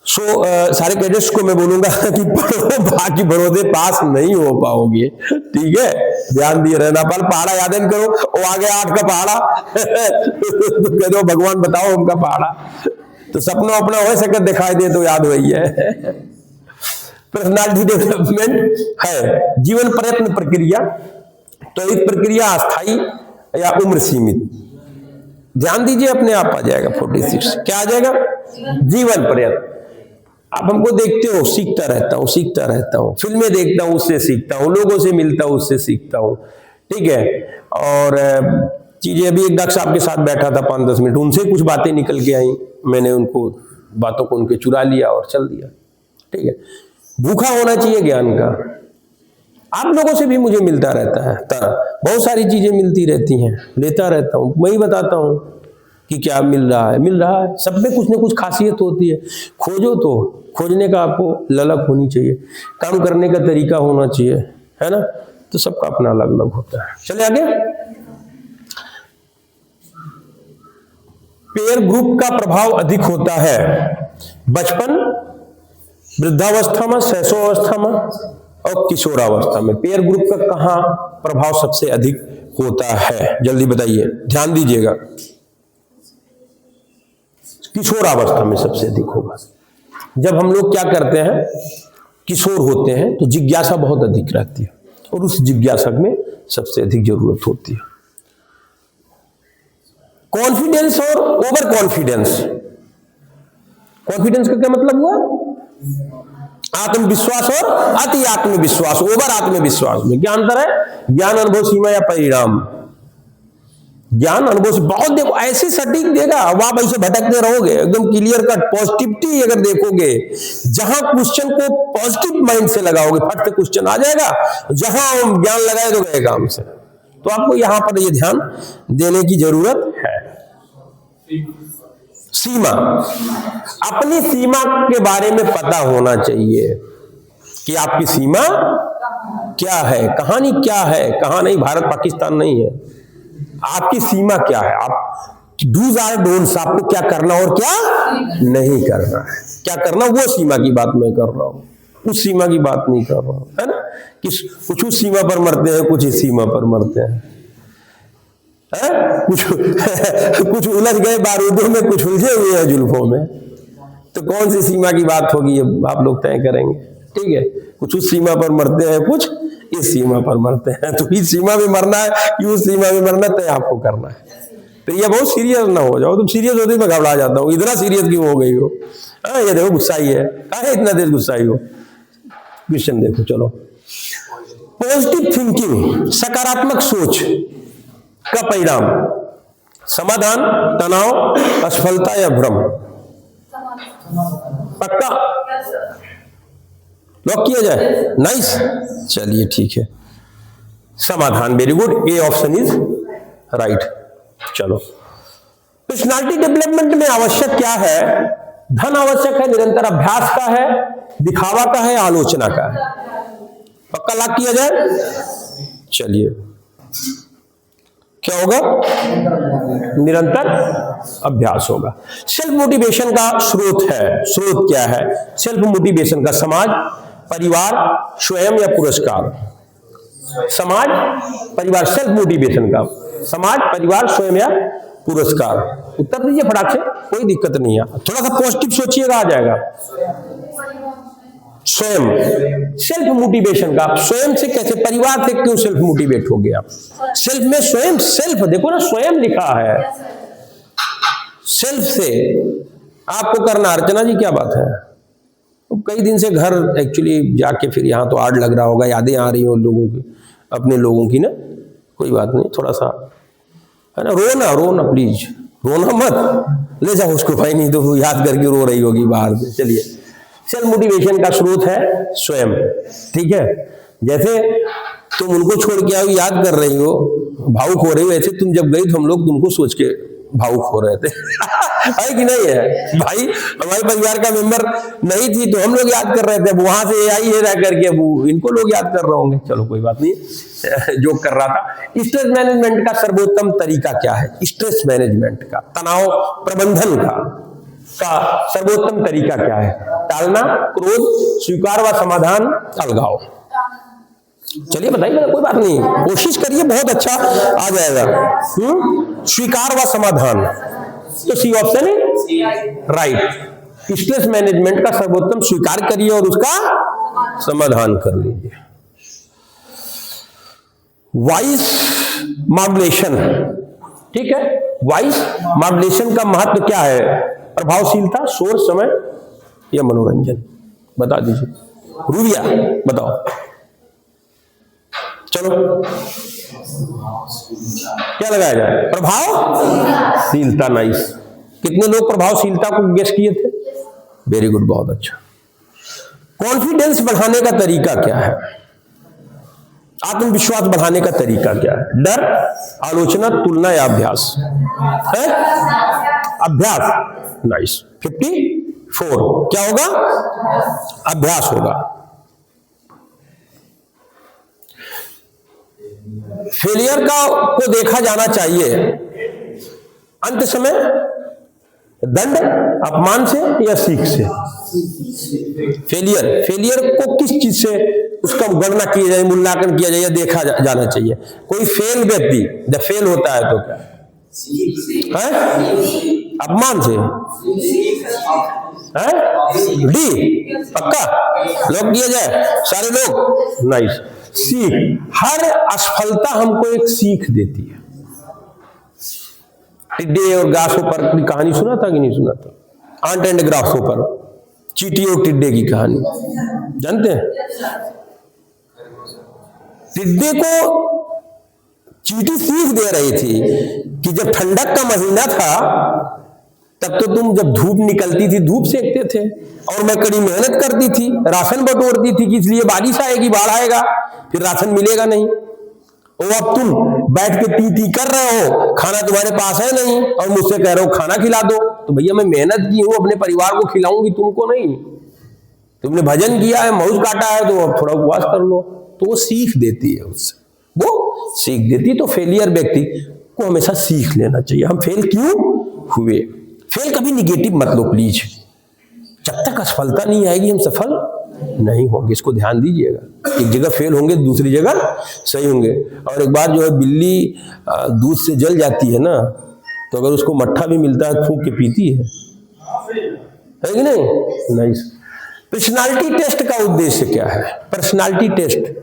सारे कैडेट्स को मैं बोलूंगा कि पढ़ो, बाकी भरोसे पास नहीं हो पाओगे, ठीक है? ध्यान दिए रहना। पर पहाड़ा याद करो, वो आ गया 8 का पहाड़ा तो कह दो भगवान बताओ उनका पहाड़ा, तो सपनों अपना हो सके दिखाई दे तो याद वही है। पर्सनालिटी डेवलपमेंट है जीवन प्रयत्न प्रक्रिया, तो एक प्रक्रिया अस्थाई या उम्र सीमित। ध्यान दीजिए अपने आप आ जाएगा 46। क्या आ जाएगा? जीवन प्रयत्न। आप हमको देखते हो, सीखता रहता हूँ, फिल्में देखता हूँ उससे सीखता हूँ, लोगों से मिलता हूँ उससे सीखता हूँ, ठीक है। और चीजें, अभी एक डॉक्टर साहब के साथ बैठा था 5-10 मिनट, उनसे कुछ बातें निकल के आई, मैंने उनको बातों को उनके चुरा लिया और चल दिया, ठीक है। भूखा होना चाहिए ज्ञान का। आप लोगों से भी मुझे मिलता रहता है, बहुत सारी चीजें मिलती रहती हैं, लेता रहता हूँ, मैं ही बताता हूँ कि क्या मिल रहा है। सब में कुछ ना कुछ खासियत होती है। खोजो, तो खोजने का आपको ललक होनी चाहिए, काम करने का तरीका होना चाहिए, है ना। तो सबका अपना अलग अलग होता है। चले आगे। पेयर ग्रुप का प्रभाव अधिक होता है बचपन, वृद्धावस्था में, शैशवावस्था में और किशोरावस्था में। पेयर ग्रुप का कहां प्रभाव सबसे अधिक होता है? जल्दी बताइए, ध्यान दीजिएगा। किशोरावस्था में सबसे अधिक होगा। जब हम लोग क्या करते हैं, किशोर होते हैं, तो जिज्ञासा बहुत अधिक रहती है और उस जिज्ञासा में सबसे अधिक जरूरत होती है। कॉन्फिडेंस और ओवर कॉन्फिडेंस। कॉन्फिडेंस का क्या मतलब हुआ? आत्मविश्वास और अति आत्मविश्वास, ओवर आत्मविश्वास में क्या अंतर है? ज्ञान, अनुभव, सीमा या परिणाम। ज्ञान अनुभव से बहुत, देखो ऐसे सटीक देगा, अब आप ऐसे भटकते रहोगे, एकदम क्लियर कट पॉजिटिविटी अगर देखोगे, जहां क्वेश्चन को पॉजिटिव माइंड से लगाओगे फट से क्वेश्चन आ जाएगा, जहां ज्ञान लगाए तो गए काम से। तो आपको यहां पर ये ध्यान देने की जरूरत है। सीमा, अपनी सीमा के बारे में पता होना चाहिए कि आपकी सीमा क्या है, कहानी क्या है, कहां नहीं, भारत पाकिस्तान नहीं है। आपकी सीमा क्या है, आप डूज और डोंट्स, आपको क्या करना और क्या नहीं करना है, क्या करना वो सीमा की बात मैं कर रहा हूं, उस सीमा की बात नहीं कर रहा हूं, है ना। कि कुछ उस सीमा पर मरते हैं, कुछ इस सीमा पर मरते हैं, कुछ उलझ गए बारूदों में, कुछ उलझे हुए हैं जुल्फों में। तो कौन सी सीमा की बात होगी ये आप लोग तय करेंगे, ठीक है। कुछ उस सीमा पर मरते हैं, कुछ इस सीमा पर मरते हैं। तो इस सीमा में मरना है कि उस सीमा में मरना तय आपको करना है। तो ये बहुत सीरियस ना हो जाओ, तुम सीरियस होते मैं घबरा जाता हूँ, इतना सीरियस क्यों हो गई हो? ये देखो गुस्सा ही है, काहे इतना देर गुस्सा ही हो? क्वेश्चन देखो, चलो। पॉजिटिव थिंकिंग, सकारात्मक सोच का परिणाम, समाधान, तनाव, असफलता या भ्रम। पक्का लॉक किया जाए? नाइस, चलिए ठीक है, समाधान, very good, A option is right. चलो, पर्सनालिटी डेवलपमेंट में आवश्यक क्या है? धन आवश्यक है, निरंतर अभ्यास का है, दिखावा का है, आलोचना का है। पक्का लॉक किया जाए? चलिए, क्या होगा? निरंतर अभ्यास होगा। सेल्फ मोटिवेशन का स्रोत है, स्रोत क्या है सेल्फ मोटिवेशन का? समाज, परिवार, स्वयं या पुरस्कार? समाज, परिवार, सेल्फ मोटिवेशन का समाज, परिवार, स्वयं या पुरस्कार? उत्तर दीजिए फटाक से, कोई दिक्कत नहीं है, थोड़ा सा पॉजिटिव सोचिएगा, आ जाएगा। स्वयं, सेल्फ मोटिवेशन का। स्वयं से कैसे? परिवार से क्यों सेल्फ मोटिवेट हो गया? सेल्फ में स्वयं, सेल्फ देखो ना, स्वयं लिखा है, सेल्फ से आपको करना। अर्चना जी क्या बात है? तो कई दिन से घर एक्चुअली जाके फिर यहाँ तो आड़ लग रहा होगा, यादें आ रही हो लोगों की, अपने लोगों की ना। कोई बात नहीं, थोड़ा सा है ना, रोना रोना प्लीज, रोना मत, ले जाओ उसको भाई, नहीं तो याद करके रो रही होगी बाहर से। चलिए, सेल्फ मोटिवेशन का स्रोत है स्वयं, ठीक है। जैसे तुम उनको छोड़ के आओ, याद कर रही हो, भावुक हो रही हो, ऐसे तुम जब गई तो हम लोग तुमको सोच के भावुक हो रहे थे। है कि नहीं है भाई? हमारे परिवार का मेंबर नहीं थी तो हम लोग याद कर रहे थे, अब वहां से आई है रह करके अब इनको लोग याद कर रहे होंगे। चलो कोई बात नहीं, जोक कर रहा था। स्ट्रेस मैनेजमेंट का सर्वोत्तम तरीका क्या है? स्ट्रेस मैनेजमेंट का, तनाव प्रबंधन का सर्वोत्तम तरीका क्या है? टालना, क्रोध, स्वीकार व समाधान, अलगाव। चलिए बताइए, कोई बात नहीं, कोशिश करिए, बहुत अच्छा आ जाएगा। स्वीकार व समाधान, तो सी ऑप्शन है राइट। स्ट्रेस मैनेजमेंट का सर्वोत्तम स्वीकार करिए और उसका समाधान कर लीजिए। वॉइस मॉड्यूलेशन, ठीक है, वॉइस मॉड्यूलेशन का महत्व क्या है? प्रभावशीलता, शोर, समय या मनोरंजन? बता दीजिए। रूबिया बताओ, चलो क्या लगाया जाए? प्रभावशीलता। नाइस। कितने लोग प्रभावशीलता को गेस किए थे? वेरी गुड, बहुत अच्छा। कॉन्फिडेंस बढ़ाने का तरीका क्या है? आत्मविश्वास बढ़ाने का तरीका क्या है? डर, आलोचना, तुलना या अभ्यास? है अभ्यास। नाइस। 54 क्या होगा? अभ्यास होगा। फेलियर को देखा जाना चाहिए अंत समय दंड, अपमान से या सीख से? फेलियर को किस चीज से उसका गणना किया जाए, मूल्यांकन किया जाए या देखा जाना चाहिए? कोई फेल व्यक्ति जब फेल होता है तो क्या है? अपमान से है? डी पक्का लोग किया जाए, सारे लोग। नाइस। सीख, हर असफलता हमको एक सीख देती है। टिड्डे और ग्रासहोपर की कहानी सुना था कि नहीं सुना था? आंट एंड ग्रासहोपर, चींटी और टिड्डे की कहानी जानते हैं? टिड्डे को चींटी सीख दे रही थी कि जब ठंडक का महीना था तब तो तुम जब धूप निकलती थी धूप सेकते थे और मैं कड़ी मेहनत करती थी, राशन बटोरती थी कि इसलिए बारिश आएगी, बाढ़ आएगा, फिर राशन मिलेगा नहीं। और अब तुम बैठ के टी टी कर रहे हो, खाना तुम्हारे पास है नहीं और मुझसे कह रहे हो खाना खिला दो। तो भैया मैं मेहनत की हूं, अपने परिवार को खिलाऊंगी, तुमको नहीं। तुमने भजन किया है, मौज काटा है, तो अब थोड़ा उपवास कर लो। तो वो सीख देती है, उससे वो सीख देती है। तो फेलियर व्यक्ति को हमेशा सीख लेना चाहिए। हम फेल क्यों हुए? फेल कभी निगेटिव मत लो प्लीज। जब तक असफलता नहीं आएगी हम सफल नहीं होंगे, इसको ध्यान दीजिएगा। एक जगह फेल होंगे, दूसरी जगह सही होंगे। और एक बार जो है बिल्ली दूध से जल जाती है ना, तो अगर उसको मट्ठा भी मिलता है फूंक के पीती है कि नहीं? नाइस। पर्सनालिटी टेस्ट का उद्देश्य क्या है? पर्सनालिटी टेस्ट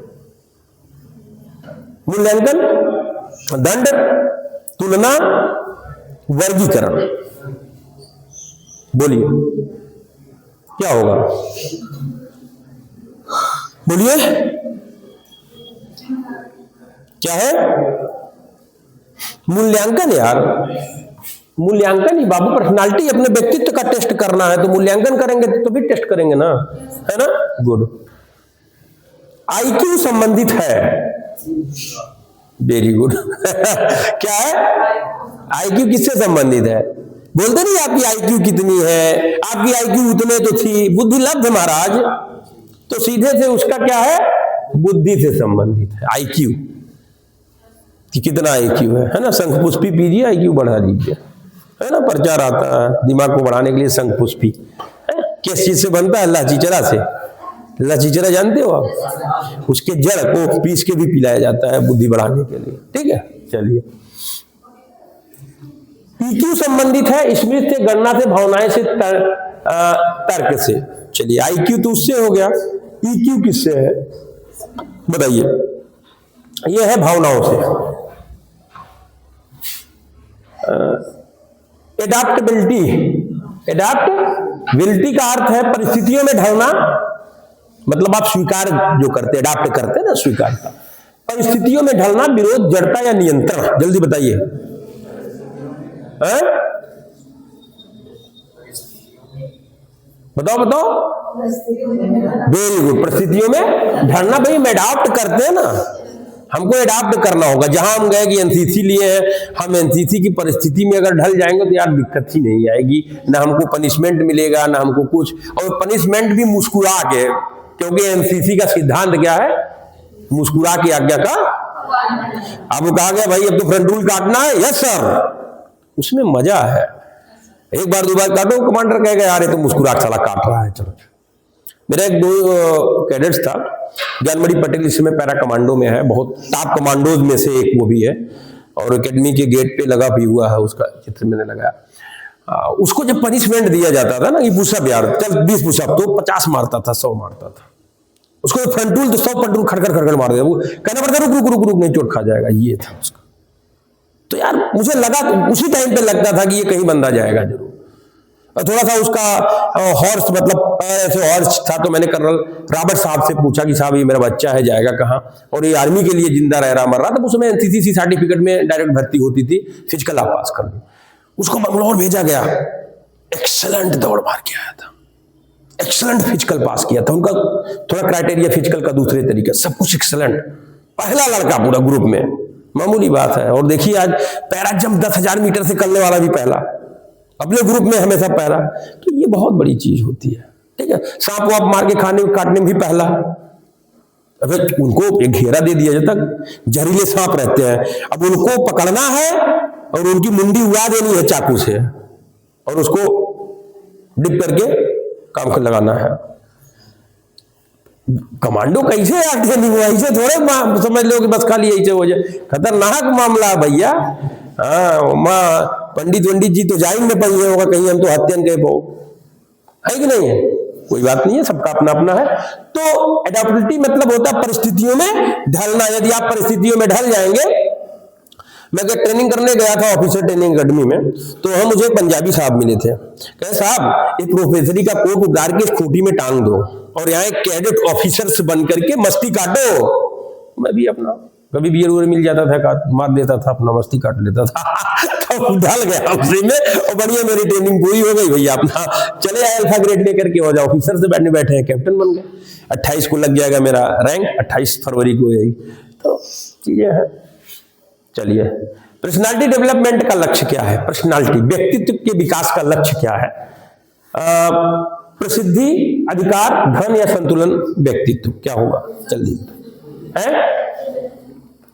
मूल्यांकन, दंड, तुलना, वर्गीकरण। बोलिए क्या होगा? बोलिए क्या है? मूल्यांकन यार, मूल्यांकन ही बाबू। पर्सनालिटी अपने व्यक्तित्व का टेस्ट करना है तो मूल्यांकन करेंगे तो भी टेस्ट करेंगे ना, है ना? गुड। आईक्यू संबंधित है। Very good. क्या है? आईक्यू किससे संबंधित है? बोलते नहीं आपकी आईक्यू कितनी है, आपकी आईक्यू उतने तो थी, बुद्धि लब्ध महाराज। तो सीधे से उसका क्या है? बुद्धि से संबंधित है आईक्यू कि कितना आईक्यू है ना? शंखपुष्पी पीजिए, आईक्यू बढ़ा लीजिए, है ना? प्रचार आता है दिमाग को बढ़ाने के लिए शंखपुष्पी। किस चीज से बनता है? लहचीचरा से। लहचीचरा जानते हो आप? उसके जड़ को पीस के भी पिलाया जाता है बुद्धि बढ़ाने के लिए, ठीक है? चलिए, ईक्यू संबंधित है स्मृति से, गणना से, भावनाएं से, तर्क से। चलिए, आईक्यू तो उससे हो गया, ईक्यू किससे है बताइए? यह है भावनाओं से। एडाप्टेबिलिटी, एडाप्टेबिलिटी का अर्थ है परिस्थितियों में ढलना, मतलब आप स्वीकार जो करते, एडाप्ट करते हैं ना, स्वीकारता। परिस्थितियों में ढलना, विरोध, जड़ता या नियंत्रण? जल्दी बताइए। बताओ बताओ। Very good. परिस्थितियों में ढलना, भाई हम एडाप्ट करते हैं ना, हमको एडाप्ट करना होगा। जहां हम गए कि एनसीसी लिए हैं, हम एनसीसी की परिस्थिति में अगर ढल जाएंगे तो यार दिक्कत ही नहीं आएगी, ना हमको पनिशमेंट मिलेगा ना हमको कुछ, और पनिशमेंट भी मुस्कुरा के, क्योंकि एनसीसी का सिद्धांत क्या है? मुस्कुरा के आज्ञा का। अब कहा गया भाई अब तो फ्रंट रूल काटना है, यस सर, उसमें मजा है। एक बार दो बार काटो, कमांडर कहेगा यार ये तो मुस्कुरा साला काट रहा है। चलो, मेरा एक दो कैडेट्स था, ज्ञानमणि पटेल इस समय पैरा कमांडो में है, बहुत टॉप कमांडोज में से एक वो भी है, और एकेडमी के गेट पे लगा भी हुआ है, उसका चित्र मैंने लगाया। उसको जब पनिशमेंट दिया जाता था ना कि पुशअप यार चल 20 पुशअप, तो 50 मारता था, 100 मारता था। उसको फ्रंटूल तो 100 फ्रंटूल खड़खड़ खड़खड़ मार दिया, वो कहना पड़ता रुक रुक रुक रुक नहीं चोट खा जाएगा, ये था उसका। तो यार मुझे लगा, उसी टाइम पे लगता था कि ये कहीं बंदा जाएगा जरूर। और थोड़ा सा उसका हॉर्स, मतलब ऐसे हॉर्स था, तो मैंने कर्नल रॉबर्ट साहब से पूछा कि साहब ये मेरा बच्चा है, जाएगा कहाँ, और ये आर्मी के लिए जिंदा रह रहा मर रहा। तो उसमें एनसीसी सर्टिफिकेट में डायरेक्ट भर्ती होती थी, फिजिकल आप पास कर लो। उसको बंगलौर भेजा गया, एक्सेलेंट दौड़ मार के आया था, एक्सेलेंट फिजिकल पास किया था। उनका थोड़ा क्राइटेरिया फिजिकल का दूसरे तरीके, सब कुछ एक्सेलेंट, पहला लड़का पूरा ग्रुप में, मामूली बात है। और देखिए आज पैरा जंप 10,000 मीटर से करने वाला भी पहला, अपने ग्रुप में हमेशा पहला। तो ये बहुत बड़ी चीज होती है, ठीक है। सांप वाप मार के खाने काटने में भी पहला। अब उनको एक घेरा दे दिया जाता, जहरीले सांप रहते हैं, अब उनको पकड़ना है और उनकी मुंडी उड़ा देनी है चाकू से, और उसको डिप करके काम को लगाना है। कमांडो कैसे आते नहीं, ऐसे थोड़े समझ लो कि बस खाली ऐसे हो जाए, खतरनाक मामला है भैया। पंडित जी तो जाएंगे पहिए होगा कहीं, हम तो हत्यान के पाओ, है कि नहीं है? कोई बात नहीं है, सबका अपना अपना है। तो एडेप्टिबिलिटी मतलब होता है परिस्थितियों में ढलना। यदि आप परिस्थितियों में ढल जाएंगे, मैं ट्रेनिंग करने गया था ऑफिसर ट्रेनिंग अकेडमी में, तो वहां मुझे पंजाबी साहब मिले थे। कहे साहब एक प्रोफेसरी का कोट उतार के खूंटी में टांग दो और यहाँ एक कैडेट ऑफिसर्स बन करके मस्ती काटो। मैं भी अपना कभी बियर उयर मिल जाता था, मार देता था, अपना मस्ती काट लेता था। तो ढल गया उसी में, और बढ़िया मेरी ट्रेनिंग पूरी हो गई भैया। अपना चले आए अल्फा ग्रेड लेकर के, हो जाओ ऑफिसर से बैठे हैं, कैप्टन बन गए। 28 को लग जाएगा मेरा रैंक, 28 फरवरी को यही तो चीजें हैं। चलिए, पर्सनालिटी डेवलपमेंट का लक्ष्य क्या है? पर्सनालिटी व्यक्तित्व के विकास का लक्ष्य क्या है? प्रसिद्धि, अधिकार, धन या संतुलन व्यक्तित्व? क्या होगा? चलिए है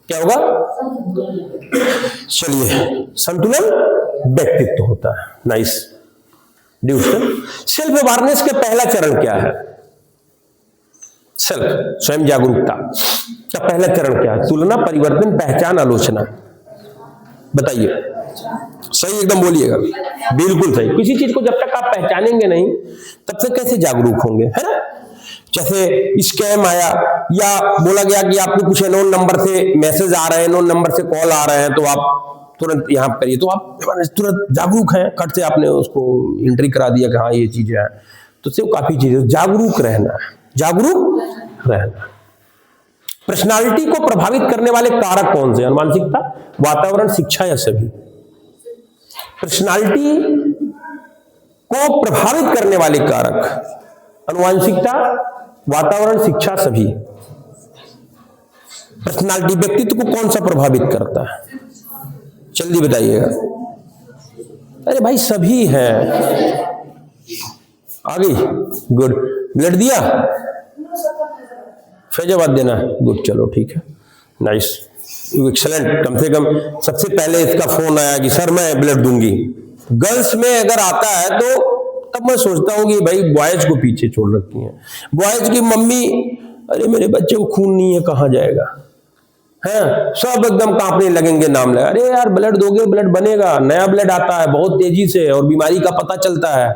क्या होगा? चलिए, संतुलन व्यक्तित्व होता है। Nice Duchenne. सेल्फ अवेयरनेस का पहला चरण क्या है? सेल्फ, स्वयं जागरूकता का पहला चरण क्या है? तुलना, परिवर्तन, पहचान, आलोचना। बताइए, सही एकदम बोलिएगा। बिल्कुल सही। किसी चीज को जब तक आप पहचानेंगे नहीं, तब से कैसे जागरूक होंगे, है ना? जैसे स्कैम आया या बोला गया कि आपको कुछ अननोन नंबर से मैसेज आ रहे हैं, अननोन नंबर से कॉल आ रहे हैं, तो आप तुरंत यहां करिए, तो आप तुरंत जागरूक हैं, कट से आपने उसको एंट्री करा दिया कि हाँ ये चीजें हैं। तो सिर्फ काफी चीजें, जागरूक रहना है, जागरूक रहना। पर्सनालिटी को प्रभावित करने वाले कारक कौन से? अनुवांशिकता, वातावरण, शिक्षा या सभी? पर्सनालिटी को प्रभावित करने वाले कारक, अनुवांशिकता, वातावरण, शिक्षा, सभी। पर्सनालिटी व्यक्तित्व को कौन सा प्रभावित करता है? जल्दी बताइएगा। अरे भाई सभी हैं। आ गई, गुड। ब्लड दिया, फैजाबाद देना है, गुड, चलो ठीक है, नाइस, एक्सेलेंट। कम से कम सबसे पहले इसका फोन आया कि सर मैं ब्लड दूंगी। गर्ल्स में अगर आता है तो तब मैं सोचता हूँ कि भाई बॉयज को पीछे छोड़ रखी है। बॉयज की मम्मी, अरे मेरे बच्चे को खून नहीं है, कहाँ जाएगा, है? सब एकदम कांपने लगेंगे, नाम लगा, अरे यार ब्लड दोगे, ब्लड बनेगा, नया ब्लड आता है बहुत तेजी से और बीमारी का पता चलता है,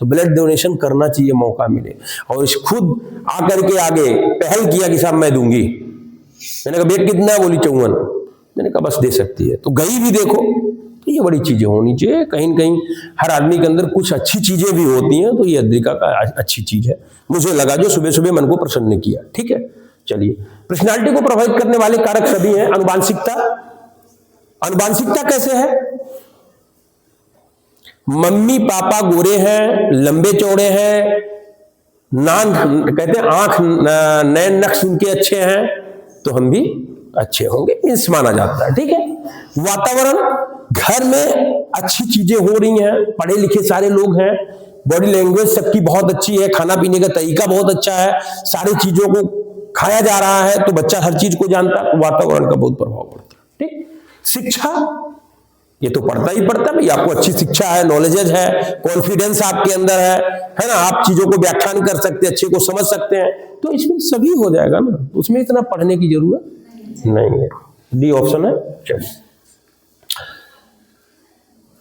तो ब्लड डोनेशन करना चाहिए, मौका मिले। और इस खुद आकर के आगे पहल किया कि साहब मैं दूंगी। मैंने कहा वेट कितना? बोली 54। मैंने कहा बस दे सकती है, तो गई भी। देखो, तो ये बड़ी चीजें होनी चाहिए। कहीं न कहीं हर आदमी के अंदर कुछ अच्छी चीजें भी होती हैं, तो ये अद्रिका का अच्छी चीज है, मुझे लगा, जो सुबह सुबह मन को प्रसन्न किया। ठीक है, चलिए। पर्सनालिटी को प्रभावित करने वाले कारक सभी हैं। अनुवांशिकता, अनुवांशिकता कैसे है? मम्मी पापा गोरे हैं, लंबे चौड़े हैं, नान कहते हैं आंख नैन नक्श उनके अच्छे हैं, तो हम भी अच्छे होंगे, इस माना जाता है। ठीक है। वातावरण, घर में अच्छी चीजें हो रही हैं, पढ़े लिखे सारे लोग हैं, बॉडी लैंग्वेज सबकी बहुत अच्छी है, खाना पीने का तरीका बहुत अच्छा है, सारी चीजों को खाया जा रहा है, तो बच्चा हर चीज को जानता है, वातावरण का बहुत प्रभाव पड़ता है। ठीक। शिक्षा, ये तो पढ़ता ही पढ़ता है भाई, आपको अच्छी शिक्षा है, नॉलेजेज है, कॉन्फिडेंस आपके अंदर है ना, आप चीजों को व्याख्यान कर सकते हैं, अच्छे को समझ सकते हैं, तो इसमें सभी हो जाएगा ना, उसमें इतना पढ़ने की जरूरत नहीं है। डी ऑप्शन है। चलिए,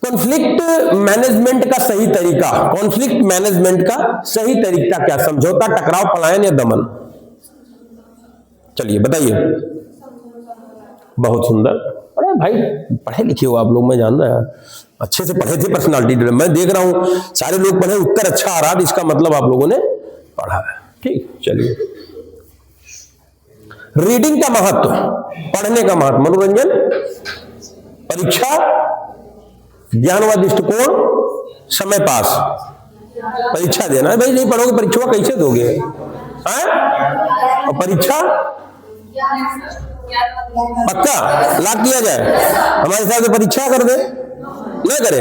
कॉन्फ्लिक्ट मैनेजमेंट का सही तरीका, कॉन्फ्लिक्ट मैनेजमेंट का सही तरीका क्या? समझौता, टकराव, पलायन या दमन? चलिए बताइए। बहुत सुंदर। अरे भाई पढ़े लिखे हो आप लोग, मैं जान रहा है, अच्छे से पढ़े थे पर्सनालिटी डेवलपमेंट। मैं देख रहा हूं सारे लोग पढ़े, उत्तर अच्छा आ रहा है, इसका मतलब आप लोगों ने पढ़ा है। ठीक, चलिए। रीडिंग का महत्व, पढ़ने का महत्व, मनोरंजन, परीक्षा, ज्ञान व दृष्टिकोण, समय पास। परीक्षा देना है भाई, नहीं पढ़ोगे परीक्षा कैसे दोगे? और परीक्षा पक्का लाख किया जाए हमारे हिसाब से, परीक्षा कर दे, नहीं करे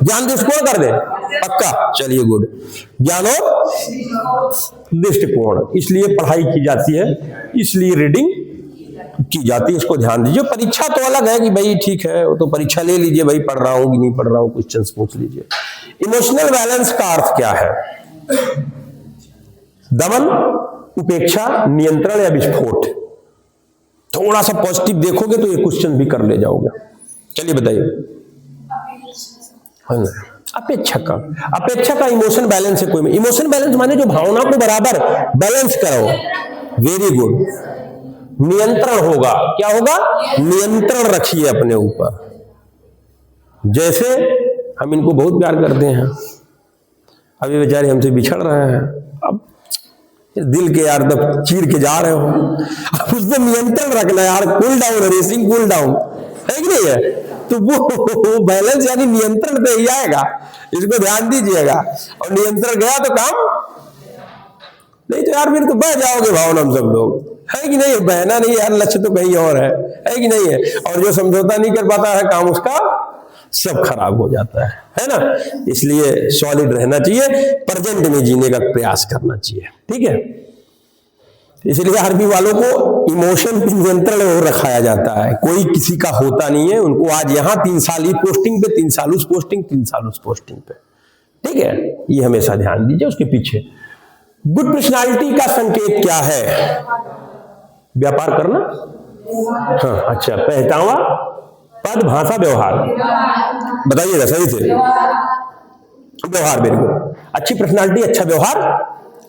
ज्ञान दृष्टिकोण कर दे, पक्का। चलिए गुड, ज्ञान और दृष्टिकोण, इसलिए पढ़ाई की जाती है, इसलिए रीडिंग की जाती है, इसको ध्यान दीजिए। परीक्षा तो अलग है कि भाई ठीक है, वो तो परीक्षा ले लीजिए भाई, पढ़ रहा हूं कि नहीं पढ़ रहा हूं, क्वेश्चंस पूछ लीजिए। इमोशनल बैलेंस का अर्थ क्या है? दमन, उपेक्षा, नियंत्रण या विस्फोट? थोड़ा सा पॉजिटिव देखोगे तो ये क्वेश्चन भी कर ले जाओगे। चलिए बताइए। अपेक्षा का, अपेक्षा का इमोशन बैलेंस है कोई? इमोशन बैलेंस माने जो भावना को बराबर बैलेंस करो। Very good. नियंत्रण होगा, क्या होगा? नियंत्रण रखिए अपने ऊपर। जैसे हम इनको बहुत प्यार करते हैं, अभी बेचारे हमसे बिछड़ रहे हैं, अब दिल के यार दब चीर के जा रहे हो, अब उस पर नियंत्रण रखना यार, cool down, racing cool down है कि नहीं है? तो वो बैलेंस यानी नियंत्रण पे ही आएगा, इसको ध्यान दीजिएगा। और नियंत्रण गया तो काम नहीं, तो यार फिर तो बह जाओगे भावना हम सब लोग, है कि नहीं? बहना नहीं यार, लक्ष्य तो कहीं और है कि नहीं है? और जो समझौता नहीं कर पाता है, काम उसका सब खराब हो जाता है ना? इसलिए सॉलिड रहना चाहिए, प्रेजेंट में जीने का प्रयास करना चाहिए, ठीक है? इसलिए आर्मी वालों को इमोशन पे नियंत्रण और रखाया जाता है, कोई किसी का होता नहीं है, उनको आज यहां 3 साल इस पोस्टिंग पे, 3 साल उस पोस्टिंग, 3 साल उस पोस्टिंग पे, ठीक है? ये हमेशा ध्यान दीजिए उसके पीछे। गुड पर्सनालिटी का संकेत क्या है? व्यापार करना, हाँ अच्छा, पहचावा, पद, भाषा, व्यवहार, बताइएगा सही से। व्यवहार, वेरी गुड। अच्छी पर्सनालिटी अच्छा व्यवहार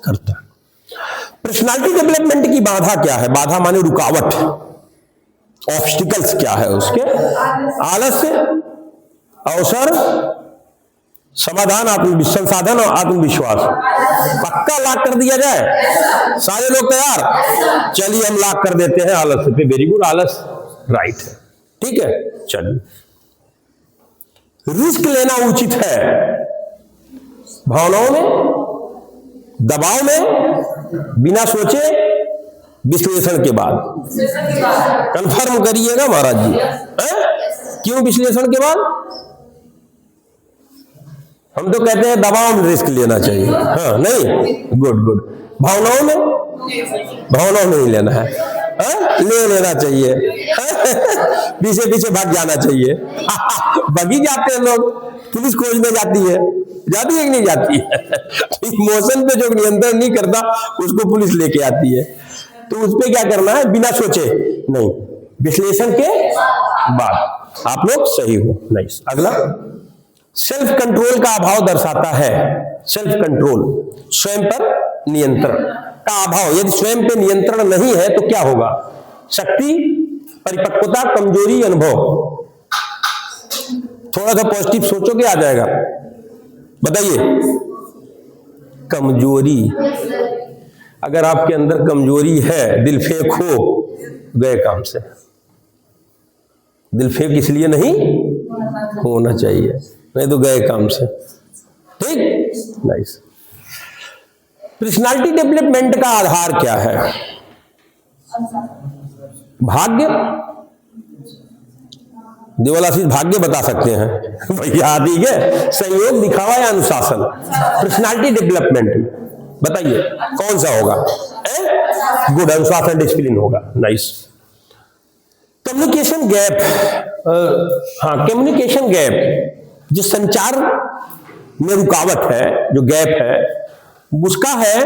करता है। पर्सनालिटी डेवलपमेंट की बाधा क्या है? बाधा माने रुकावट, ऑब्स्टिकल्स क्या है उसके? आलस्य, अवसर, समाधान, संसाधन और आत्मविश्वास। पक्का लॉक कर दिया जाए, सारे लोग तैयार? चलिए हम लॉक कर देते हैं आलस्य पे। वेरी गुड, आलस राइट है, ठीक है? चलिए। रिस्क लेना उचित है, भावनाओं में, दबाव में, बिना सोचे, विश्लेषण के बाद। कंफर्म करिएगा महाराज जी, क्यों विश्लेषण के बाद? हम तो कहते हैं दबाव में रिस्क लेना चाहिए, हाँ नहीं? Good good. भावनाओं में, भावनाओं में नहीं लेना है, ले लेना चाहिए, पीछे पीछे भाग जाना चाहिए। भागी जाते हैं लोग, पुलिस खोजने जाती है कि नहीं जाती है? इमोशन पे जो नियंत्रण नहीं करता उसको पुलिस लेके आती है, तो उस पे क्या करना है? बिना सोचे नहीं, विश्लेषण के बाद। आप लोग सही हो, नाइस। अगला, सेल्फ कंट्रोल का अभाव दर्शाता है। सेल्फ कंट्रोल, स्वयं पर नियंत्रण का अभाव। यदि स्वयं पे नियंत्रण नहीं है तो क्या होगा? शक्ति, परिपक्वता, कमजोरी, अनुभव। थोड़ा सा पॉजिटिव सोचोगे आ जाएगा। बताइए। कमजोरी, अगर आपके अंदर कमजोरी है, दिल फेंक हो, गए काम से। दिल फेंक इसलिए नहीं होना चाहिए, नहीं तो गए काम से, ठीक? नाइस। पर्सनालिटी डेवलपमेंट का आधार क्या है? भाग्य, देवलाशीष भाग्य बता सकते हैं भैया, ठीक है? सहयोग, दिखावा या अनुशासन? पर्सनालिटी डेवलपमेंट बताइए कौन सा होगा? गुड, अनुशासन, डिसिप्लिन होगा, नाइस। कम्युनिकेशन गैप, हाँ कम्युनिकेशन गैप, जो संचार में रुकावट है, जो गैप है, उसका है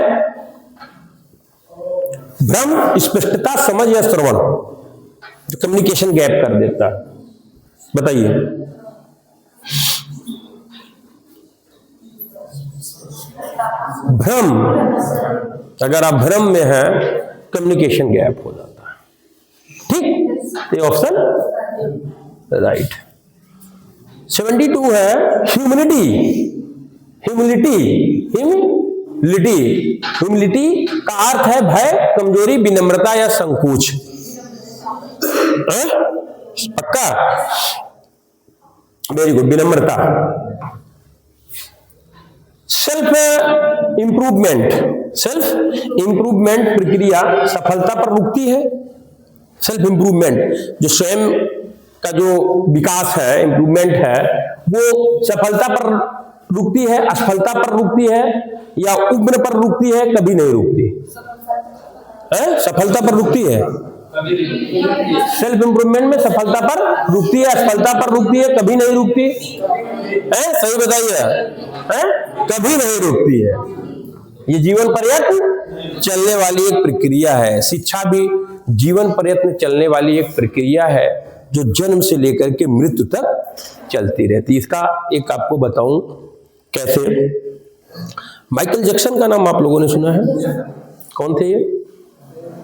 भ्रम, स्पष्टता, समझ या श्रवण, जो कम्युनिकेशन गैप कर देता है। बताइए। भ्रम। अगर आप भ्रम में हैं, कम्युनिकेशन गैप हो जाता है। ठीक, ये ऑप्शन राइट। 72 है ह्यूमिलिटी। ह्यूमिलिटी का अर्थ है भय, कमजोरी, विनम्रता या संकोच। पक्का? वेरी गुड, विनम्रता। सेल्फ इंप्रूवमेंट प्रक्रिया सफलता पर रुकती है। सेल्फ इंप्रूवमेंट, जो स्वयं का जो विकास है, इंप्रूवमेंट है, वो सफलता पर रुकती है, असफलता पर रुकती है या उम्र पर रुकती है? कभी नहीं रुकती है। सफलता पर रुकती है। सेल्फ इंप्रूवमेंट में सफलता पर रुकती है, असफलता पर रुकती है, कभी नहीं रुकती है। सही बताइए, कभी नहीं रुकती है। ये जीवन पर्यंत चलने वाली एक प्रक्रिया है। शिक्षा भी जीवन पर्यंत चलने वाली एक प्रक्रिया है, जो जन्म से लेकर के मृत्यु तक चलती रहती है। इसका एक आपको बताऊं कैसे। माइकल जैक्सन का नाम आप लोगों ने सुना है? कौन थे ये?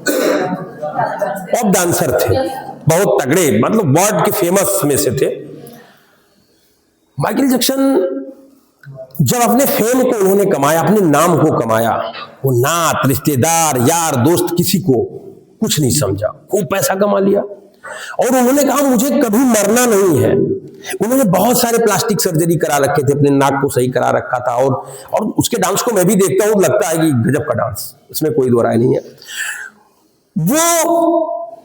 पॉप डांसर थे, बहुत तगड़े, मतलब वर्ल्ड के फेमस में से थे। माइकल जैक्सन जब अपने फेम को उन्होंने कमाया, अपने नाम को कमाया, वो नात, रिश्तेदार, यार, दोस्त, किसी को कुछ नहीं समझा, खूब पैसा कमा लिया और उन्होंने कहा मुझे कभी मरना नहीं है। उन्होंने बहुत सारे प्लास्टिक सर्जरी करा रखे थे, अपने नाक को सही करा रखा था और उसके डांस को मैं भी देखता हूं, लगता है कि गजब का डांस, इसमें कोई दो राय नहीं है। वो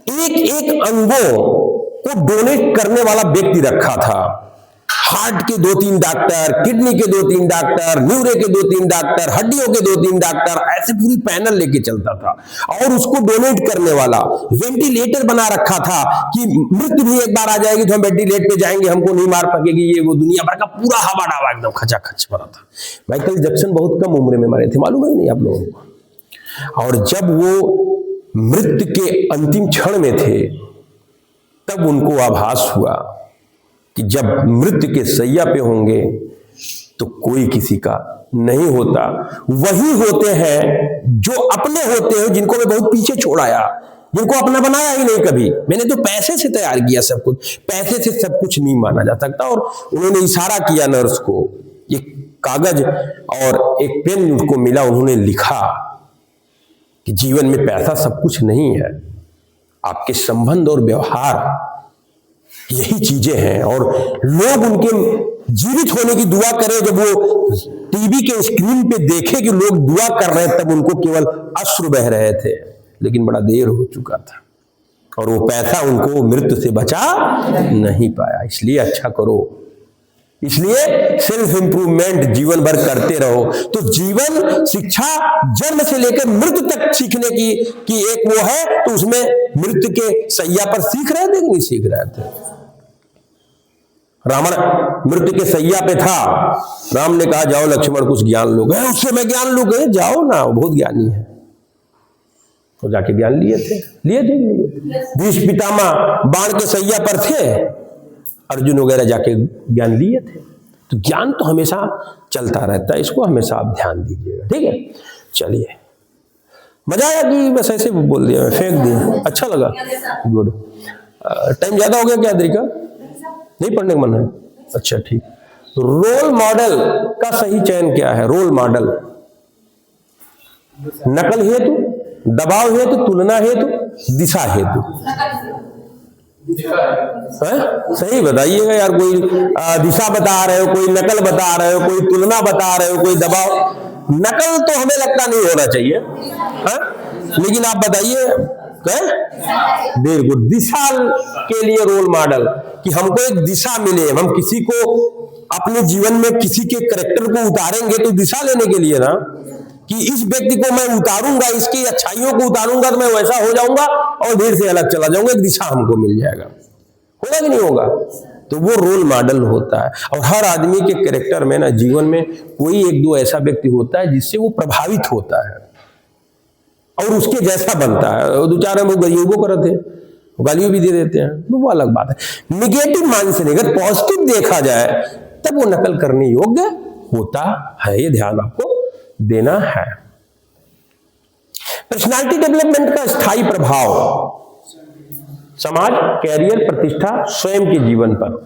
एक एक अंगों को डोनेट करने वाला व्यक्ति रखा था। हार्ट के 2-3 डॉक्टर, किडनी के 2-3 डॉक्टर, न्यूरो के 2-3 डॉक्टर, हड्डियों के 2-3 डॉक्टर, ऐसे पूरी पैनल लेके चलता था और उसको डोनेट करने वाला। वेंटिलेटर बना रखा था कि मृत्यु भी एक बार आ जाएगी तो हम वेंटिलेटर पे जाएंगे, हमको नहीं मार सकेगी, ये वो, दुनिया भर का पूरा हवा डावा एकदम खचाखच भरा था। माइकल जैक्सन बहुत कम उम्र में मरे थे, मालूम है नहीं आप लोगों को? और जब वो मृत्यु के अंतिम क्षण में थे, तब उनको आभास हुआ कि जब मृत्यु के सैया पे होंगे तो कोई किसी का नहीं होता। वही होते हैं जो अपने होते हैं, जिनको मैं बहुत पीछे छोड़ आया, जिनको अपना बनाया ही नहीं कभी। मैंने तो पैसे से तैयार किया सब कुछ, पैसे से सब कुछ नहीं माना जा सकता। और उन्होंने इशारा किया नर्स को, एक कागज और एक पेन उनको मिला, उन्होंने लिखा कि जीवन में पैसा सब कुछ नहीं है, आपके संबंध और व्यवहार यही चीजें हैं। और लोग उनके जीवित होने की दुआ करें, जब वो टीवी के स्क्रीन पे देखे कि लोग दुआ कर रहे हैं, तब उनको केवल अश्रु बह रहे थे, लेकिन बड़ा देर हो चुका था और वो पैसा उनको मृत्यु से बचा नहीं पाया। इसलिए अच्छा करो, इसलिए सेल्फ इंप्रूवमेंट जीवन भर करते रहो। तो जीवन शिक्षा जन्म से लेकर मृत्यु तक सीखने की एक वो है, तो उसमें मृत्यु के सैया पर सीख रहे थे कि नहीं सीख रहे थे? रावण मृत्यु के सैया पे था, राम ने कहा जाओ लक्ष्मण कुछ ज्ञान लो। गए, उससे मैं ज्ञान लू? गए, जाओ ना, बहुत ज्ञानी है। तो जाके ज्ञान लिए थे। भीष्म पितामह बाण के सैया पर थे, अर्जुन वगैरह जाके ज्ञान लिए थे। तो ज्ञान तो हमेशा चलता रहता है, इसको हमेशा आप ध्यान दीजिएगा, ठीक है? चलिए, मजा आया कि बस ऐसे बोल दिया, मैं फेंक दिया? अच्छा लगा, गुड। टाइम ज्यादा हो गया क्या अद्रिका? नहीं पढ़ने का मन है? अच्छा ठीक। रोल मॉडल का सही चयन क्या है? रोल मॉडल नकल हेतु, दबाव हेतु, तुलना हेतु, दिशा हेतु? सही बताइएगा यार। कोई दिशा बता रहे हो, कोई नकल बता रहे हो, कोई तुलना बता रहे हो, कोई दबाव। नकल तो हमें लगता नहीं होना चाहिए, लेकिन आप बताइए। Very good. दिशा के लिए रोल मॉडल, कि हमको एक दिशा मिले, हम किसी को अपने जीवन में किसी के कैरेक्टर को उतारेंगे तो दिशा लेने के लिए ना, कि इस व्यक्ति को मैं उतारूंगा, इसकी अच्छाइयों को उतारूंगा तो मैं वैसा हो जाऊंगा और भीड़ से अलग चला जाऊंगा, एक दिशा हमको मिल जाएगा। होगा कि नहीं होगा? तो वो रोल मॉडल होता है। और हर आदमी के कैरेक्टर में ना, जीवन में कोई एक दो ऐसा व्यक्ति होता है जिससे वो प्रभावित होता है और उसके जैसा बनता है। दो चार वो गरीबों करते हैं, गालियों भी दे देते हैं, तो वो अलग बात है। निगेटिव मान से अगर पॉजिटिव देखा जाए तब वो नकल करने योग्य होता है, ये ध्यान आपको देना है। पर्सनालिटी डेवलपमेंट का स्थायी प्रभाव समाज, कैरियर, प्रतिष्ठा, स्वयं के जीवन पर।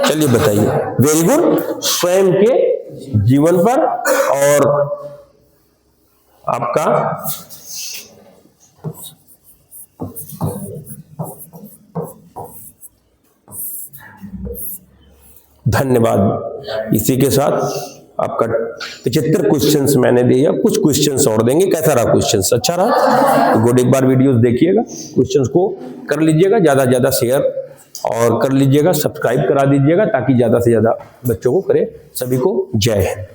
चलिए बताइए। वेरी गुड, स्वयं के जीवन पर और आपका धन्यवाद। इसी के साथ आपका 75 क्वेश्चंस मैंने दिया, कुछ क्वेश्चंस और देंगे। कैसा रहा क्वेश्चंस? अच्छा रहा तो गुड, एक बार वीडियोस देखिएगा, क्वेश्चंस को कर लीजिएगा, ज्यादा से ज्यादा शेयर और कर लीजिएगा, सब्सक्राइब करा दीजिएगा ताकि ज्यादा से ज्यादा बच्चों को करे। सभी को जय हिंद।